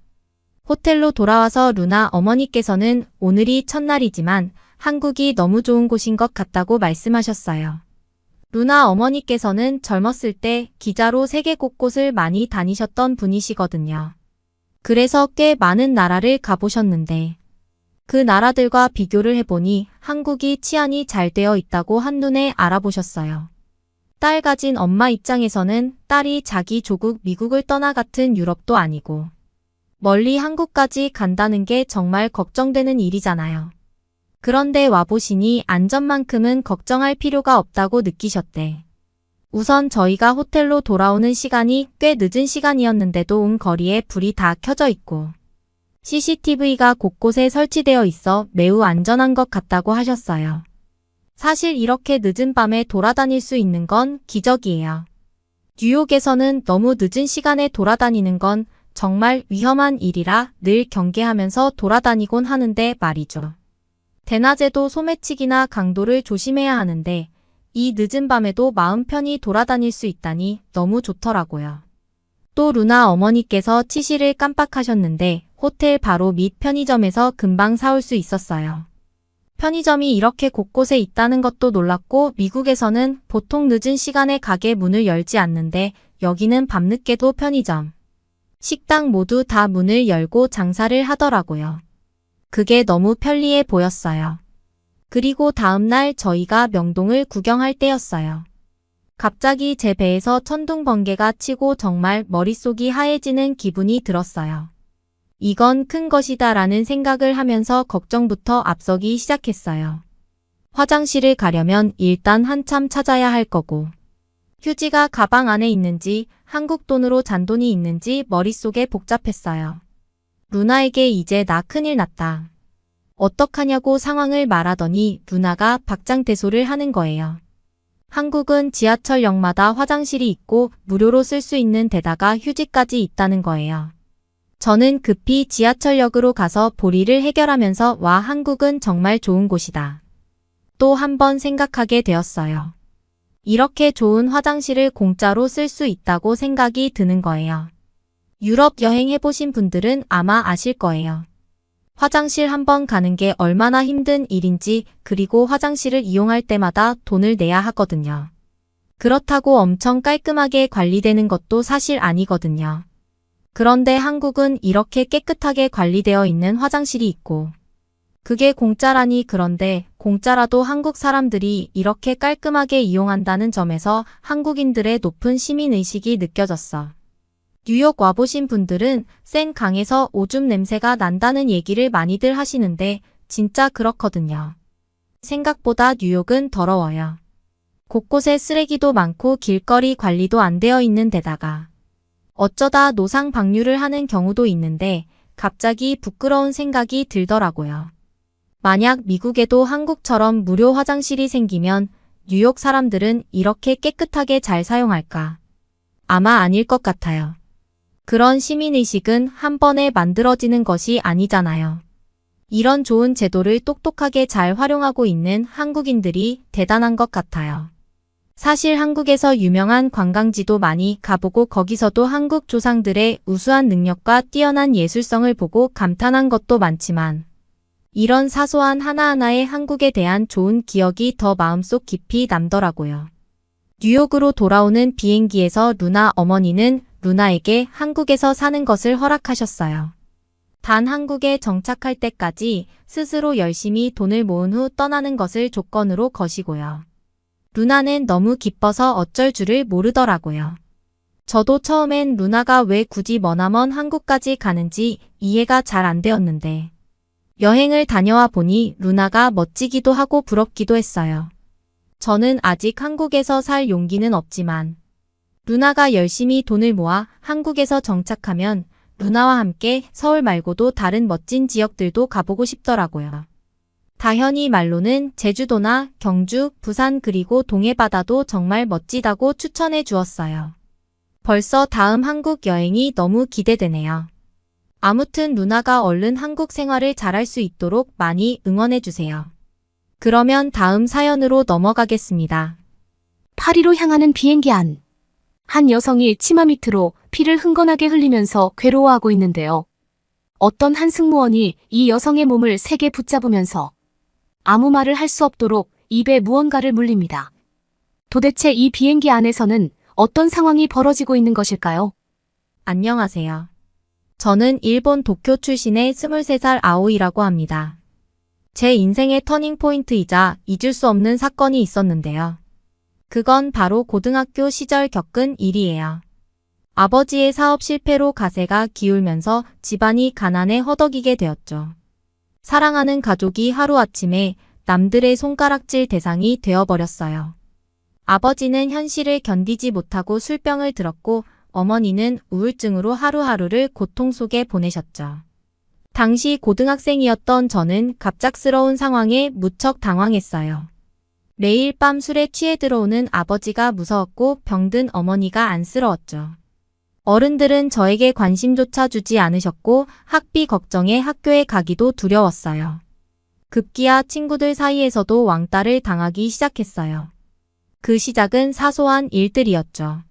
호텔로 돌아와서 루나 어머니께서는 오늘이 첫날이지만 한국이 너무 좋은 곳인 것 같다고 말씀하셨어요. 루나 어머니께서는 젊었을 때 기자로 세계 곳곳을 많이 다니셨던 분이시거든요. 그래서 꽤 많은 나라를 가보셨는데 그 나라들과 비교를 해보니 한국이 치안이 잘 되어 있다고 한눈에 알아보셨어요. 딸 가진 엄마 입장에서는 딸이 자기 조국 미국을 떠나 같은 유럽도 아니고 멀리 한국까지 간다는 게 정말 걱정되는 일이잖아요. 그런데 와보시니 안전만큼은 걱정할 필요가 없다고 느끼셨대. 우선 저희가 호텔로 돌아오는 시간이 꽤 늦은 시간이었는데도 온 거리에 불이 다 켜져 있고 CCTV가 곳곳에 설치되어 있어 매우 안전한 것 같다고 하셨어요. 사실 이렇게 늦은 밤에 돌아다닐 수 있는 건 기적이에요. 뉴욕에서는 너무 늦은 시간에 돌아다니는 건 정말 위험한 일이라 늘 경계하면서 돌아다니곤 하는데 말이죠. 대낮에도 소매치기나 강도를 조심해야 하는데 이 늦은 밤에도 마음 편히 돌아다닐 수 있다니 너무 좋더라고요. 또 루나 어머니께서 치실을 깜빡하셨는데 호텔 바로 밑 편의점에서 금방 사올 수 있었어요. 편의점이 이렇게 곳곳에 있다는 것도 놀랐고 미국에서는 보통 늦은 시간에 가게 문을 열지 않는데 여기는 밤늦게도 편의점 식당 모두 다 문을 열고 장사를 하더라고요. 그게 너무 편리해 보였어요. 그리고 다음날 저희가 명동을 구경할 때였어요. 갑자기 제 배에서 천둥 번개가 치고 정말 머릿속이 하얘지는 기분이 들었어요. 이건 큰 것이다 라는 생각을 하면서 걱정부터 앞서기 시작했어요. 화장실을 가려면 일단 한참 찾아야 할 거고, 휴지가 가방 안에 있는지 한국 돈으로 잔돈이 있는지 머릿속에 복잡했어요. 루나에게 이제 나 큰일 났다. 어떡하냐고 상황을 말하더니 루나가 박장대소를 하는 거예요. 한국은 지하철역마다 화장실이 있고 무료로 쓸 수 있는 데다가 휴지까지 있다는 거예요. 저는 급히 지하철역으로 가서 보리를 해결하면서 와, 한국은 정말 좋은 곳이다. 또 한 번 생각하게 되었어요. 이렇게 좋은 화장실을 공짜로 쓸 수 있다고 생각이 드는 거예요. 유럽 여행해보신 분들은 아마 아실 거예요. 화장실 한 번 가는 게 얼마나 힘든 일인지, 그리고 화장실을 이용할 때마다 돈을 내야 하거든요. 그렇다고 엄청 깔끔하게 관리되는 것도 사실 아니거든요. 그런데 한국은 이렇게 깨끗하게 관리되어 있는 화장실이 있고, 그게 공짜라니. 그런데 공짜라도 한국 사람들이 이렇게 깔끔하게 이용한다는 점에서 한국인들의 높은 시민의식이 느껴졌어. 뉴욕 와보신 분들은 센 강에서 오줌 냄새가 난다는 얘기를 많이들 하시는데 진짜 그렇거든요. 생각보다 뉴욕은 더러워요. 곳곳에 쓰레기도 많고 길거리 관리도 안 되어 있는 데다가 어쩌다 노상 방류를 하는 경우도 있는데 갑자기 부끄러운 생각이 들더라고요. 만약 미국에도 한국처럼 무료 화장실이 생기면 뉴욕 사람들은 이렇게 깨끗하게 잘 사용할까? 아마 아닐 것 같아요. 그런 시민의식은 한 번에 만들어지는 것이 아니잖아요. 이런 좋은 제도를 똑똑하게 잘 활용하고 있는 한국인들이 대단한 것 같아요. 사실 한국에서 유명한 관광지도 많이 가보고 거기서도 한국 조상들의 우수한 능력과 뛰어난 예술성을 보고 감탄한 것도 많지만 이런 사소한 하나하나의 한국에 대한 좋은 기억이 더 마음속 깊이 남더라고요. 뉴욕으로 돌아오는 비행기에서 루나 어머니는 루나에게 한국에서 사는 것을 허락하셨어요. 단 한국에 정착할 때까지 스스로 열심히 돈을 모은 후 떠나는 것을 조건으로 거시고요. 루나는 너무 기뻐서 어쩔 줄을 모르더라고요. 저도 처음엔 루나가 왜 굳이 머나먼 한국까지 가는지 이해가 잘 안 되었는데 여행을 다녀와 보니 루나가 멋지기도 하고 부럽기도 했어요. 저는 아직 한국에서 살 용기는 없지만 루나가 열심히 돈을 모아 한국에서 정착하면 루나와 함께 서울 말고도 다른 멋진 지역들도 가보고 싶더라고요. 다현이 말로는 제주도나 경주, 부산 그리고 동해바다도 정말 멋지다고 추천해 주었어요. 벌써 다음 한국 여행이 너무 기대되네요. 아무튼 루나가 얼른 한국 생활을 잘할 수 있도록 많이 응원해 주세요. 그러면 다음 사연으로 넘어가겠습니다. 파리로 향하는 비행기 안. 한 여성이 치마 밑으로 피를 흥건하게 흘리면서 괴로워하고 있는데요. 어떤 한 승무원이 이 여성의 몸을 세게 붙잡으면서 아무 말을 할 수 없도록 입에 무언가를 물립니다. 도대체 이 비행기 안에서는 어떤 상황이 벌어지고 있는 것일까요? 안녕하세요. 저는 일본 도쿄 출신의 23살 아오이라고 합니다. 제 인생의 터닝포인트이자 잊을 수 없는 사건이 있었는데요. 그건 바로 고등학교 시절 겪은 일이에요. 아버지의 사업 실패로 가세가 기울면서 집안이 가난에 허덕이게 되었죠. 사랑하는 가족이 하루아침에 남들의 손가락질 대상이 되어버렸어요. 아버지는 현실을 견디지 못하고 술병을 들었고 어머니는 우울증으로 하루하루를 고통 속에 보내셨죠. 당시 고등학생이었던 저는 갑작스러운 상황에 무척 당황했어요. 매일 밤 술에 취해 들어오는 아버지가 무서웠고 병든 어머니가 안쓰러웠죠. 어른들은 저에게 관심조차 주지 않으셨고 학비 걱정에 학교에 가기도 두려웠어요. 급기야 친구들 사이에서도 왕따를 당하기 시작했어요. 그 시작은 사소한 일들이었죠.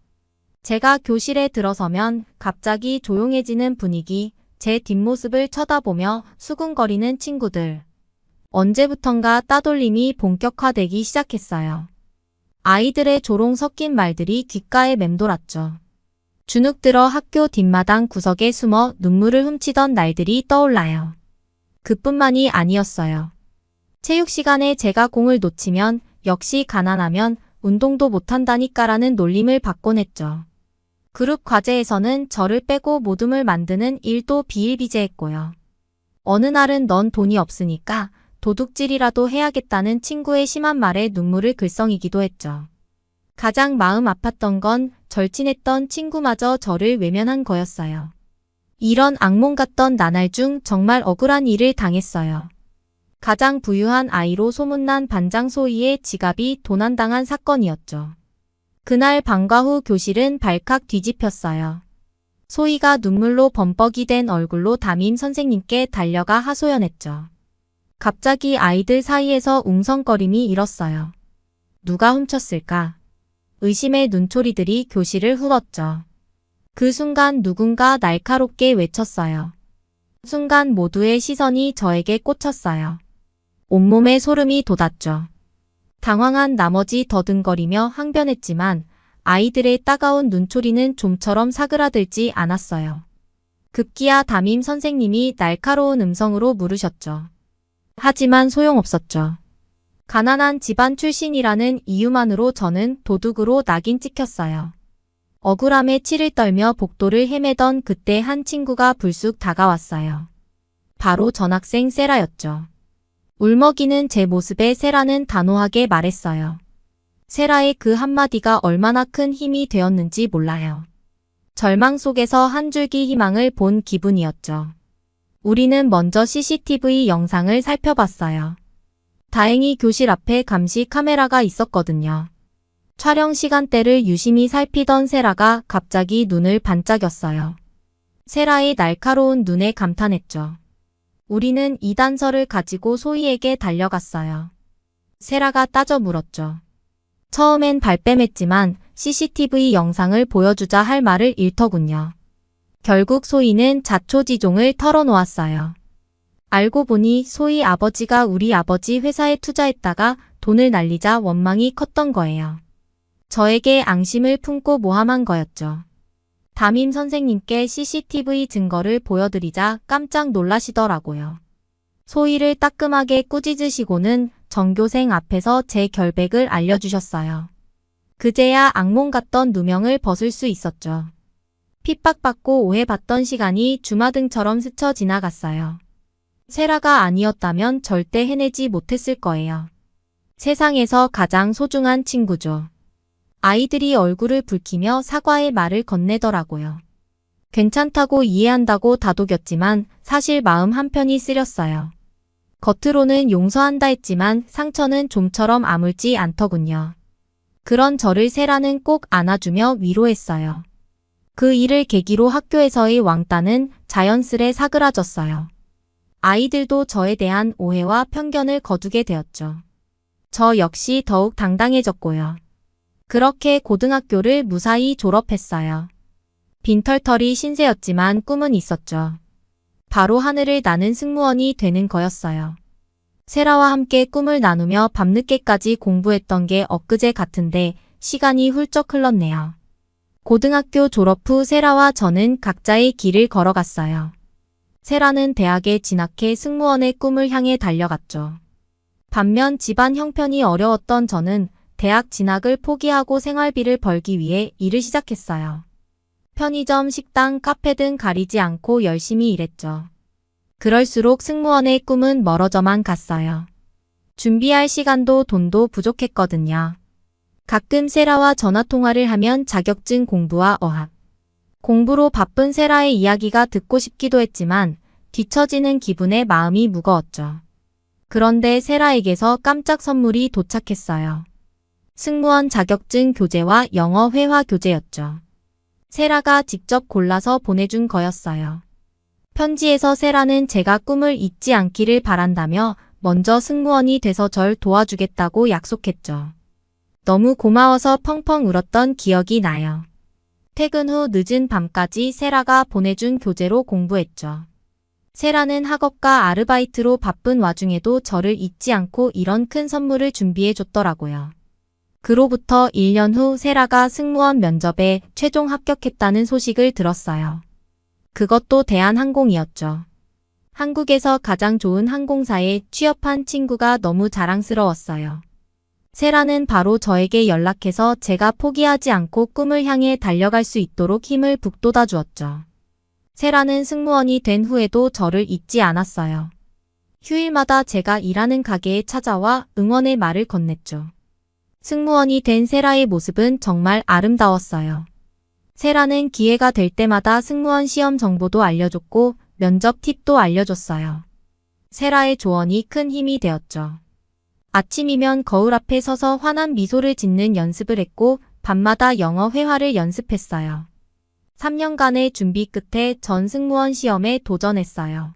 제가 교실에 들어서면 갑자기 조용해지는 분위기, 제 뒷모습을 쳐다보며 수군거리는 친구들. 언제부턴가 따돌림이 본격화되기 시작했어요. 아이들의 조롱 섞인 말들이 귓가에 맴돌았죠. 주눅 들어 학교 뒷마당 구석에 숨어 눈물을 훔치던 날들이 떠올라요. 그뿐만이 아니었어요. 체육 시간에 제가 공을 놓치면 역시 가난하면 운동도 못한다니까라는 놀림을 받곤 했죠. 그룹 과제에서는 저를 빼고 모둠을 만드는 일도 비일비재했고요. 어느 날은 넌 돈이 없으니까 도둑질이라도 해야겠다는 친구의 심한 말에 눈물을 글썽이기도 했죠. 가장 마음 아팠던 건 절친했던 친구마저 저를 외면한 거였어요. 이런 악몽 같던 나날 중 정말 억울한 일을 당했어요. 가장 부유한 아이로 소문난 반장 소희의 지갑이 도난당한 사건이었죠. 그날 방과 후 교실은 발칵 뒤집혔어요. 소희가 눈물로 범벅이 된 얼굴로 담임 선생님께 달려가 하소연했죠. 갑자기 아이들 사이에서 웅성거림이 일었어요. 누가 훔쳤을까? 의심의 눈초리들이 교실을 흘렀죠. 그 순간 누군가 날카롭게 외쳤어요. 순간 모두의 시선이 저에게 꽂혔어요. 온몸에 소름이 돋았죠. 당황한 나머지 더듬거리며 항변했지만 아이들의 따가운 눈초리는 좀처럼 사그라들지 않았어요. 급기야 담임 선생님이 날카로운 음성으로 물으셨죠. 하지만 소용없었죠. 가난한 집안 출신이라는 이유만으로 저는 도둑으로 낙인 찍혔어요. 억울함에 치를 떨며 복도를 헤매던 그때 한 친구가 불쑥 다가왔어요. 바로 전학생 세라였죠. 울먹이는 제 모습에 세라는 단호하게 말했어요. 세라의 그 한마디가 얼마나 큰 힘이 되었는지 몰라요. 절망 속에서 한 줄기 희망을 본 기분이었죠. 우리는 먼저 CCTV 영상을 살펴봤어요. 다행히 교실 앞에 감시 카메라가 있었거든요. 촬영 시간대를 유심히 살피던 세라가 갑자기 눈을 반짝였어요. 세라의 날카로운 눈에 감탄했죠. 우리는 이 단서를 가지고 소희에게 달려갔어요. 세라가 따져 물었죠. 처음엔 발뺌했지만 CCTV 영상을 보여주자 할 말을 잃더군요. 결국 소희는 자초지종을 털어놓았어요. 알고 보니 소희 아버지가 우리 아버지 회사에 투자했다가 돈을 날리자 원망이 컸던 거예요. 저에게 앙심을 품고 모함한 거였죠. 담임 선생님께 CCTV 증거를 보여드리자 깜짝 놀라시더라고요. 소희를 따끔하게 꾸짖으시고는 전교생 앞에서 제 결백을 알려주셨어요. 그제야 악몽 같던 누명을 벗을 수 있었죠. 핍박받고 오해받던 시간이 주마등처럼 스쳐 지나갔어요. 세라가 아니었다면 절대 해내지 못했을 거예요. 세상에서 가장 소중한 친구죠. 아이들이 얼굴을 붉히며 사과의 말을 건네더라고요. 괜찮다고 이해한다고 다독였지만 사실 마음 한편이 쓰렸어요. 겉으로는 용서한다 했지만 상처는 좀처럼 아물지 않더군요. 그런 저를 세라는 꼭 안아주며 위로했어요. 그 일을 계기로 학교에서의 왕따는 자연스레 사그라졌어요. 아이들도 저에 대한 오해와 편견을 거두게 되었죠. 저 역시 더욱 당당해졌고요. 그렇게 고등학교를 무사히 졸업했어요. 빈털터리 신세였지만 꿈은 있었죠. 바로 하늘을 나는 승무원이 되는 거였어요. 세라와 함께 꿈을 나누며 밤늦게까지 공부했던 게 엊그제 같은데 시간이 훌쩍 흘렀네요. 고등학교 졸업 후 세라와 저는 각자의 길을 걸어갔어요. 세라는 대학에 진학해 승무원의 꿈을 향해 달려갔죠. 반면 집안 형편이 어려웠던 저는 대학 진학을 포기하고 생활비를 벌기 위해 일을 시작했어요. 편의점, 식당, 카페 등 가리지 않고 열심히 일했죠. 그럴수록 승무원의 꿈은 멀어져만 갔어요. 준비할 시간도 돈도 부족했거든요. 가끔 세라와 전화통화를 하면 자격증 공부와 어학, 공부로 바쁜 세라의 이야기가 듣고 싶기도 했지만 뒤처지는 기분에 마음이 무거웠죠. 그런데 세라에게서 깜짝 선물이 도착했어요. 승무원 자격증 교재와 영어 회화 교재였죠. 세라가 직접 골라서 보내준 거였어요. 편지에서 세라는 제가 꿈을 잊지 않기를 바란다며 먼저 승무원이 돼서 절 도와주겠다고 약속했죠. 너무 고마워서 펑펑 울었던 기억이 나요. 퇴근 후 늦은 밤까지 세라가 보내준 교재로 공부했죠. 세라는 학업과 아르바이트로 바쁜 와중에도 저를 잊지 않고 이런 큰 선물을 준비해 줬더라고요. 그로부터 1년 후 세라가 승무원 면접에 최종 합격했다는 소식을 들었어요. 그것도 대한항공이었죠. 한국에서 가장 좋은 항공사에 취업한 친구가 너무 자랑스러웠어요. 세라는 바로 저에게 연락해서 제가 포기하지 않고 꿈을 향해 달려갈 수 있도록 힘을 북돋아 주었죠. 세라는 승무원이 된 후에도 저를 잊지 않았어요. 휴일마다 제가 일하는 가게에 찾아와 응원의 말을 건넸죠. 승무원이 된 세라의 모습은 정말 아름다웠어요. 세라는 기회가 될 때마다 승무원 시험 정보도 알려줬고 면접 팁도 알려줬어요. 세라의 조언이 큰 힘이 되었죠. 아침이면 거울 앞에 서서 환한 미소를 짓는 연습을 했고 밤마다 영어 회화를 연습했어요. 3년간의 준비 끝에 전 승무원 시험에 도전했어요.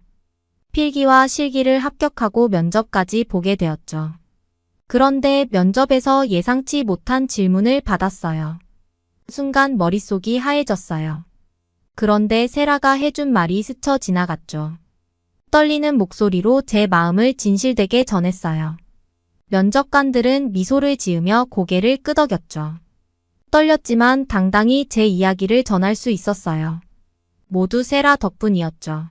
필기와 실기를 합격하고 면접까지 보게 되었죠. 그런데 면접에서 예상치 못한 질문을 받았어요. 순간 머릿속이 하얘졌어요. 그런데 세라가 해준 말이 스쳐 지나갔죠. 떨리는 목소리로 제 마음을 진실되게 전했어요. 면접관들은 미소를 지으며 고개를 끄덕였죠. 떨렸지만 당당히 제 이야기를 전할 수 있었어요. 모두 세라 덕분이었죠.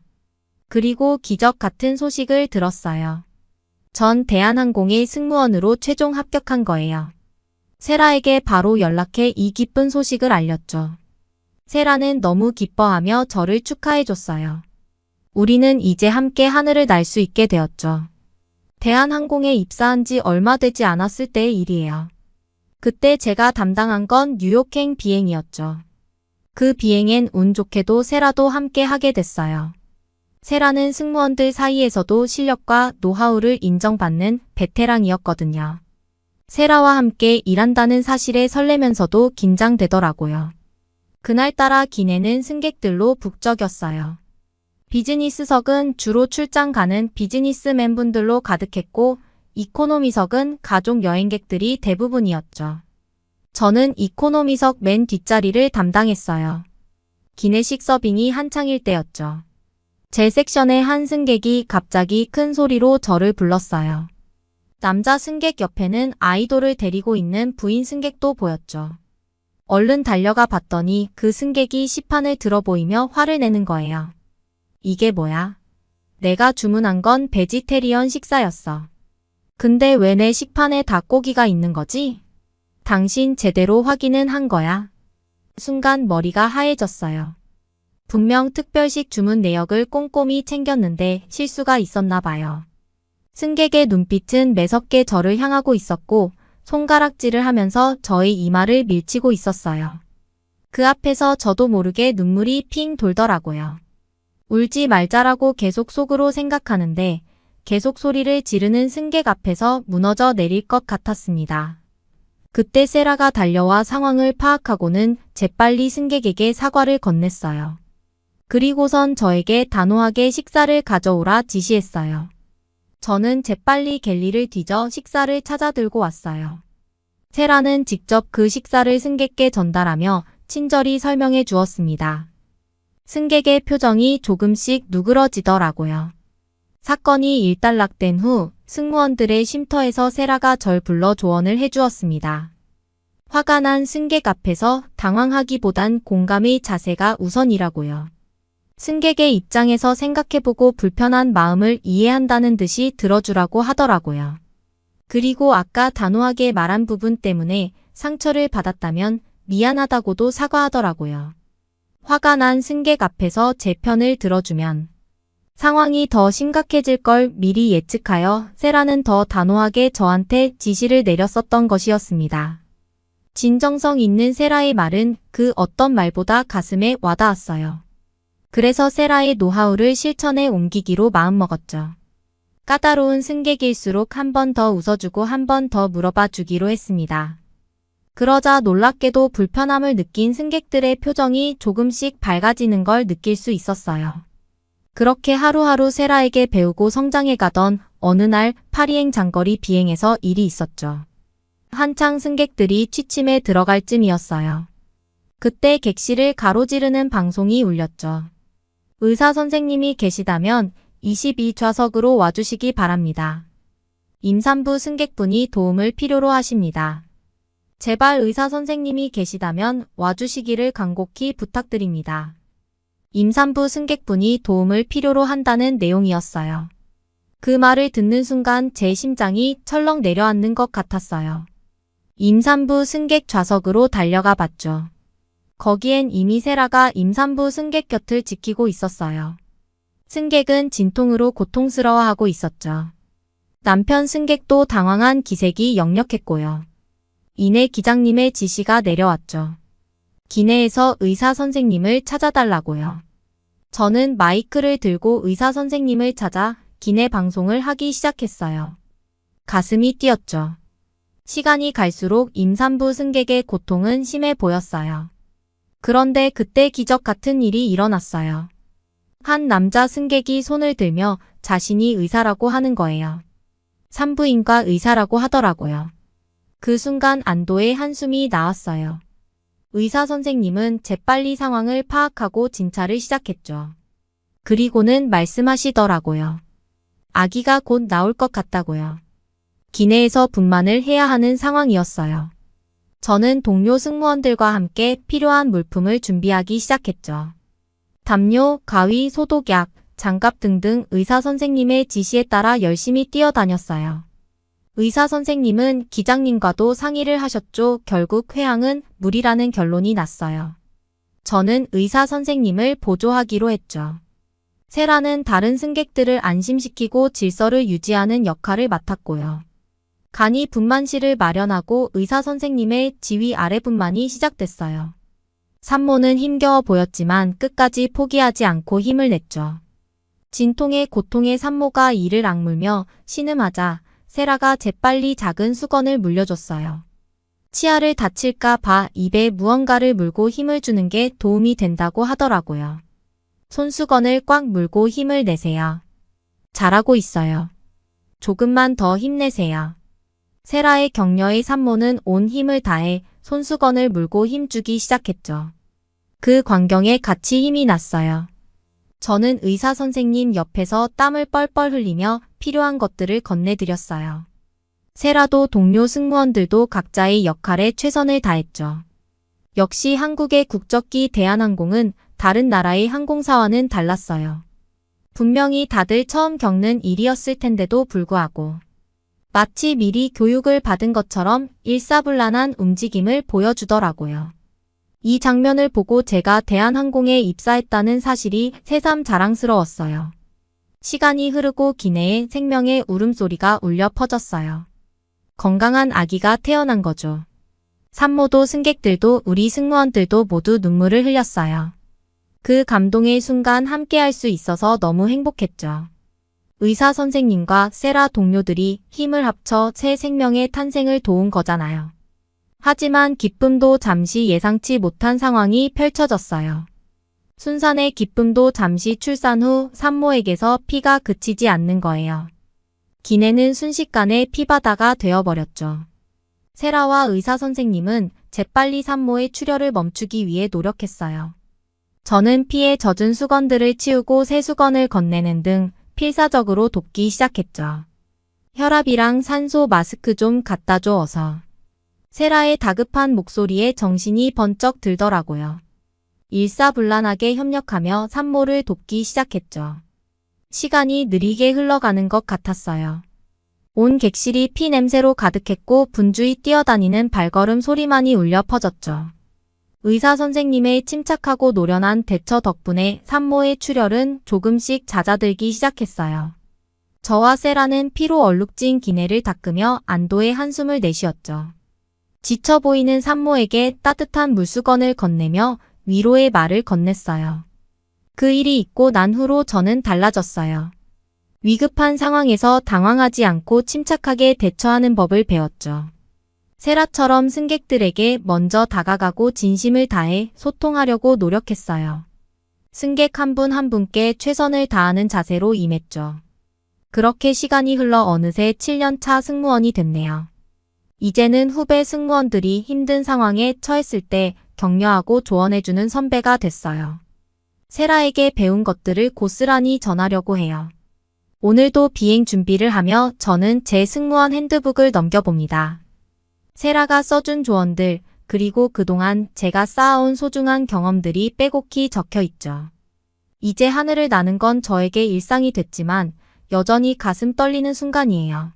그리고 기적 같은 소식을 들었어요. 전 대한항공의 승무원으로 최종 합격한 거예요. 세라에게 바로 연락해 이 기쁜 소식을 알렸죠. 세라는 너무 기뻐하며 저를 축하해줬어요. 우리는 이제 함께 하늘을 날 수 있게 되었죠. 대한항공에 입사한 지 얼마 되지 않았을 때의 일이에요. 그때 제가 담당한 건 뉴욕행 비행이었죠. 그 비행엔 운 좋게도 세라도 함께 하게 됐어요. 세라는 승무원들 사이에서도 실력과 노하우를 인정받는 베테랑이었거든요. 세라와 함께 일한다는 사실에 설레면서도 긴장되더라고요. 그날따라 기내는 승객들로 북적였어요. 비즈니스석은 주로 출장 가는 비즈니스맨분들로 가득했고 이코노미석은 가족 여행객들이 대부분이었죠. 저는 이코노미석 맨 뒷자리를 담당했어요. 기내식 서빙이 한창일 때였죠. 제 섹션의 한 승객이 갑자기 큰 소리로 저를 불렀어요. 남자 승객 옆에는 아이돌을 데리고 있는 부인 승객도 보였죠. 얼른 달려가 봤더니 그 승객이 시판을 들어 보이며 화를 내는 거예요. 이게 뭐야? 내가 주문한 건 베지테리언 식사였어. 근데 왜 내 식판에 닭고기가 있는 거지? 당신 제대로 확인은 한 거야? 순간 머리가 하얘졌어요. 분명 특별식 주문 내역을 꼼꼼히 챙겼는데 실수가 있었나 봐요. 승객의 눈빛은 매섭게 저를 향하고 있었고 손가락질을 하면서 저의 이마를 밀치고 있었어요. 그 앞에서 저도 모르게 눈물이 핑 돌더라고요. 울지 말자라고 계속 속으로 생각하는데 계속 소리를 지르는 승객 앞에서 무너져 내릴 것 같았습니다. 그때 세라가 달려와 상황을 파악하고는 재빨리 승객에게 사과를 건넸어요. 그리고선 저에게 단호하게 식사를 가져오라 지시했어요. 저는 재빨리 갤리를 뒤져 식사를 찾아 들고 왔어요. 세라는 직접 그 식사를 승객께 전달하며 친절히 설명해 주었습니다. 승객의 표정이 조금씩 누그러지더라고요. 사건이 일단락된 후 승무원들의 쉼터에서 세라가 절 불러 조언을 해주었습니다. 화가 난 승객 앞에서 당황하기보단 공감의 자세가 우선이라고요. 승객의 입장에서 생각해보고 불편한 마음을 이해한다는 듯이 들어주라고 하더라고요. 그리고 아까 단호하게 말한 부분 때문에 상처를 받았다면 미안하다고도 사과하더라고요. 화가 난 승객 앞에서 제 편을 들어주면 상황이 더 심각해질 걸 미리 예측하여 세라는 더 단호하게 저한테 지시를 내렸었던 것이었습니다. 진정성 있는 세라의 말은 그 어떤 말보다 가슴에 와닿았어요. 그래서 세라의 노하우를 실천에 옮기기로 마음먹었죠. 까다로운 승객일수록 한 번 더 웃어주고 한 번 더 물어봐 주기로 했습니다. 그러자 놀랍게도 불편함을 느낀 승객들의 표정이 조금씩 밝아지는 걸 느낄 수 있었어요. 그렇게 하루하루 세라에게 배우고 성장해가던 어느 날 파리행 장거리 비행에서 일이 있었죠. 한창 승객들이 취침에 들어갈 쯤이었어요. 그때 객실을 가로지르는 방송이 울렸죠. 의사 선생님이 계시다면 22좌석으로 와주시기 바랍니다. 임산부 승객분이 도움을 필요로 하십니다. 제발 의사 선생님이 계시다면 와주시기를 간곡히 부탁드립니다. 임산부 승객분이 도움을 필요로 한다는 내용이었어요. 그 말을 듣는 순간 제 심장이 철렁 내려앉는 것 같았어요. 임산부 승객 좌석으로 달려가 봤죠. 거기엔 이미 세라가 임산부 승객 곁을 지키고 있었어요. 승객은 진통으로 고통스러워하고 있었죠. 남편 승객도 당황한 기색이 역력했고요. 이내 기장님의 지시가 내려왔죠. 기내에서 의사 선생님을 찾아달라고요. 저는 마이크를 들고 의사 선생님을 찾아 기내 방송을 하기 시작했어요. 가슴이 뛰었죠. 시간이 갈수록 임산부 승객의 고통은 심해 보였어요. 그런데 그때 기적 같은 일이 일어났어요. 한 남자 승객이 손을 들며 자신이 의사라고 하는 거예요. 산부인과 의사라고 하더라고요. 그 순간 안도의 한숨이 나왔어요. 의사 선생님은 재빨리 상황을 파악하고 진찰을 시작했죠. 그리고는 말씀하시더라고요. 아기가 곧 나올 것 같다고요. 기내에서 분만을 해야 하는 상황이었어요. 저는 동료 승무원들과 함께 필요한 물품을 준비하기 시작했죠. 담요, 가위, 소독약, 장갑 등등 의사 선생님의 지시에 따라 열심히 뛰어다녔어요. 의사 선생님은 기장님과도 상의를 하셨죠. 결국 회항은 무리라는 결론이 났어요. 저는 의사 선생님을 보조하기로 했죠. 세라는 다른 승객들을 안심시키고 질서를 유지하는 역할을 맡았고요. 간이 분만실을 마련하고 의사 선생님의 지휘 아래 분만이 시작됐어요. 산모는 힘겨워 보였지만 끝까지 포기하지 않고 힘을 냈죠. 진통에 고통의 산모가 이를 악물며 신음하자 세라가 재빨리 작은 수건을 물려줬어요. 치아를 다칠까 봐 입에 무언가를 물고 힘을 주는 게 도움이 된다고 하더라고요. 손수건을 꽉 물고 힘을 내세요. 잘하고 있어요. 조금만 더 힘내세요. 세라의 격려에 산모는 온 힘을 다해 손수건을 물고 힘주기 시작했죠. 그 광경에 같이 힘이 났어요. 저는 의사 선생님 옆에서 땀을 뻘뻘 흘리며 필요한 것들을 건네드렸어요. 세라도 동료 승무원들도 각자의 역할에 최선을 다했죠. 역시 한국의 국적기 대한항공은 다른 나라의 항공사와는 달랐어요. 분명히 다들 처음 겪는 일이었을 텐데도 불구하고 마치 미리 교육을 받은 것처럼 일사불란한 움직임을 보여주더라고요. 이 장면을 보고 제가 대한항공에 입사했다는 사실이 새삼 자랑스러웠어요. 시간이 흐르고 기내에 생명의 울음소리가 울려 퍼졌어요. 건강한 아기가 태어난 거죠. 산모도 승객들도 우리 승무원들도 모두 눈물을 흘렸어요. 그 감동의 순간 함께할 수 있어서 너무 행복했죠. 의사 선생님과 세라 동료들이 힘을 합쳐 새 생명의 탄생을 도운 거잖아요. 하지만 기쁨도 잠시 예상치 못한 상황이 펼쳐졌어요. 순산의 기쁨도 잠시 출산 후 산모에게서 피가 그치지 않는 거예요. 기내는 순식간에 피바다가 되어버렸죠. 세라와 의사 선생님은 재빨리 산모의 출혈을 멈추기 위해 노력했어요. 저는 피에 젖은 수건들을 치우고 새 수건을 건네는 등 필사적으로 돕기 시작했죠. 혈압이랑 산소 마스크 좀 갖다 줘 어서. 세라의 다급한 목소리에 정신이 번쩍 들더라고요. 일사불란하게 협력하며 산모를 돕기 시작했죠. 시간이 느리게 흘러가는 것 같았어요. 온 객실이 피 냄새로 가득했고 분주히 뛰어다니는 발걸음 소리만이 울려 퍼졌죠. 의사 선생님의 침착하고 노련한 대처 덕분에 산모의 출혈은 조금씩 잦아들기 시작했어요. 저와 세라는 피로 얼룩진 기내를 닦으며 안도의 한숨을 내쉬었죠. 지쳐 보이는 산모에게 따뜻한 물수건을 건네며 위로의 말을 건넸어요. 그 일이 있고 난 후로 저는 달라졌어요. 위급한 상황에서 당황하지 않고 침착하게 대처하는 법을 배웠죠. 세라처럼 승객들에게 먼저 다가가고 진심을 다해 소통하려고 노력했어요. 승객 한 분 한 분께 최선을 다하는 자세로 임했죠. 그렇게 시간이 흘러 어느새 7년차 승무원이 됐네요. 이제는 후배 승무원들이 힘든 상황에 처했을 때 격려하고 조언해주는 선배가 됐어요. 세라에게 배운 것들을 고스란히 전하려고 해요. 오늘도 비행 준비를 하며 저는 제 승무원 핸드북을 넘겨봅니다. 세라가 써준 조언들, 그리고 그동안 제가 쌓아온 소중한 경험들이 빼곡히 적혀 있죠. 이제 하늘을 나는 건 저에게 일상이 됐지만 여전히 가슴 떨리는 순간이에요.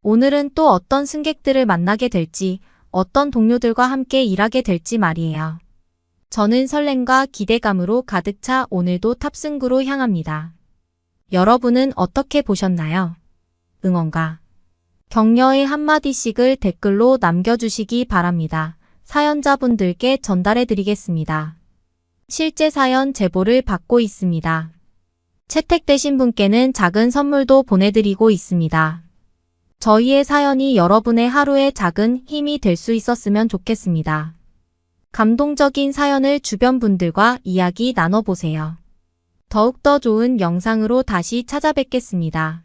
오늘은 또 어떤 승객들을 만나게 될지, 어떤 동료들과 함께 일하게 될지 말이에요. 저는 설렘과 기대감으로 가득 차 오늘도 탑승구로 향합니다. 여러분은 어떻게 보셨나요? 응원과 격려의 한마디씩을 댓글로 남겨주시기 바랍니다. 사연자분들께 전달해드리겠습니다. 실제 사연 제보를 받고 있습니다. 채택되신 분께는 작은 선물도 보내드리고 있습니다. 저희의 사연이 여러분의 하루에 작은 힘이 될 수 있었으면 좋겠습니다. 감동적인 사연을 주변 분들과 이야기 나눠보세요. 더욱더 좋은 영상으로 다시 찾아뵙겠습니다.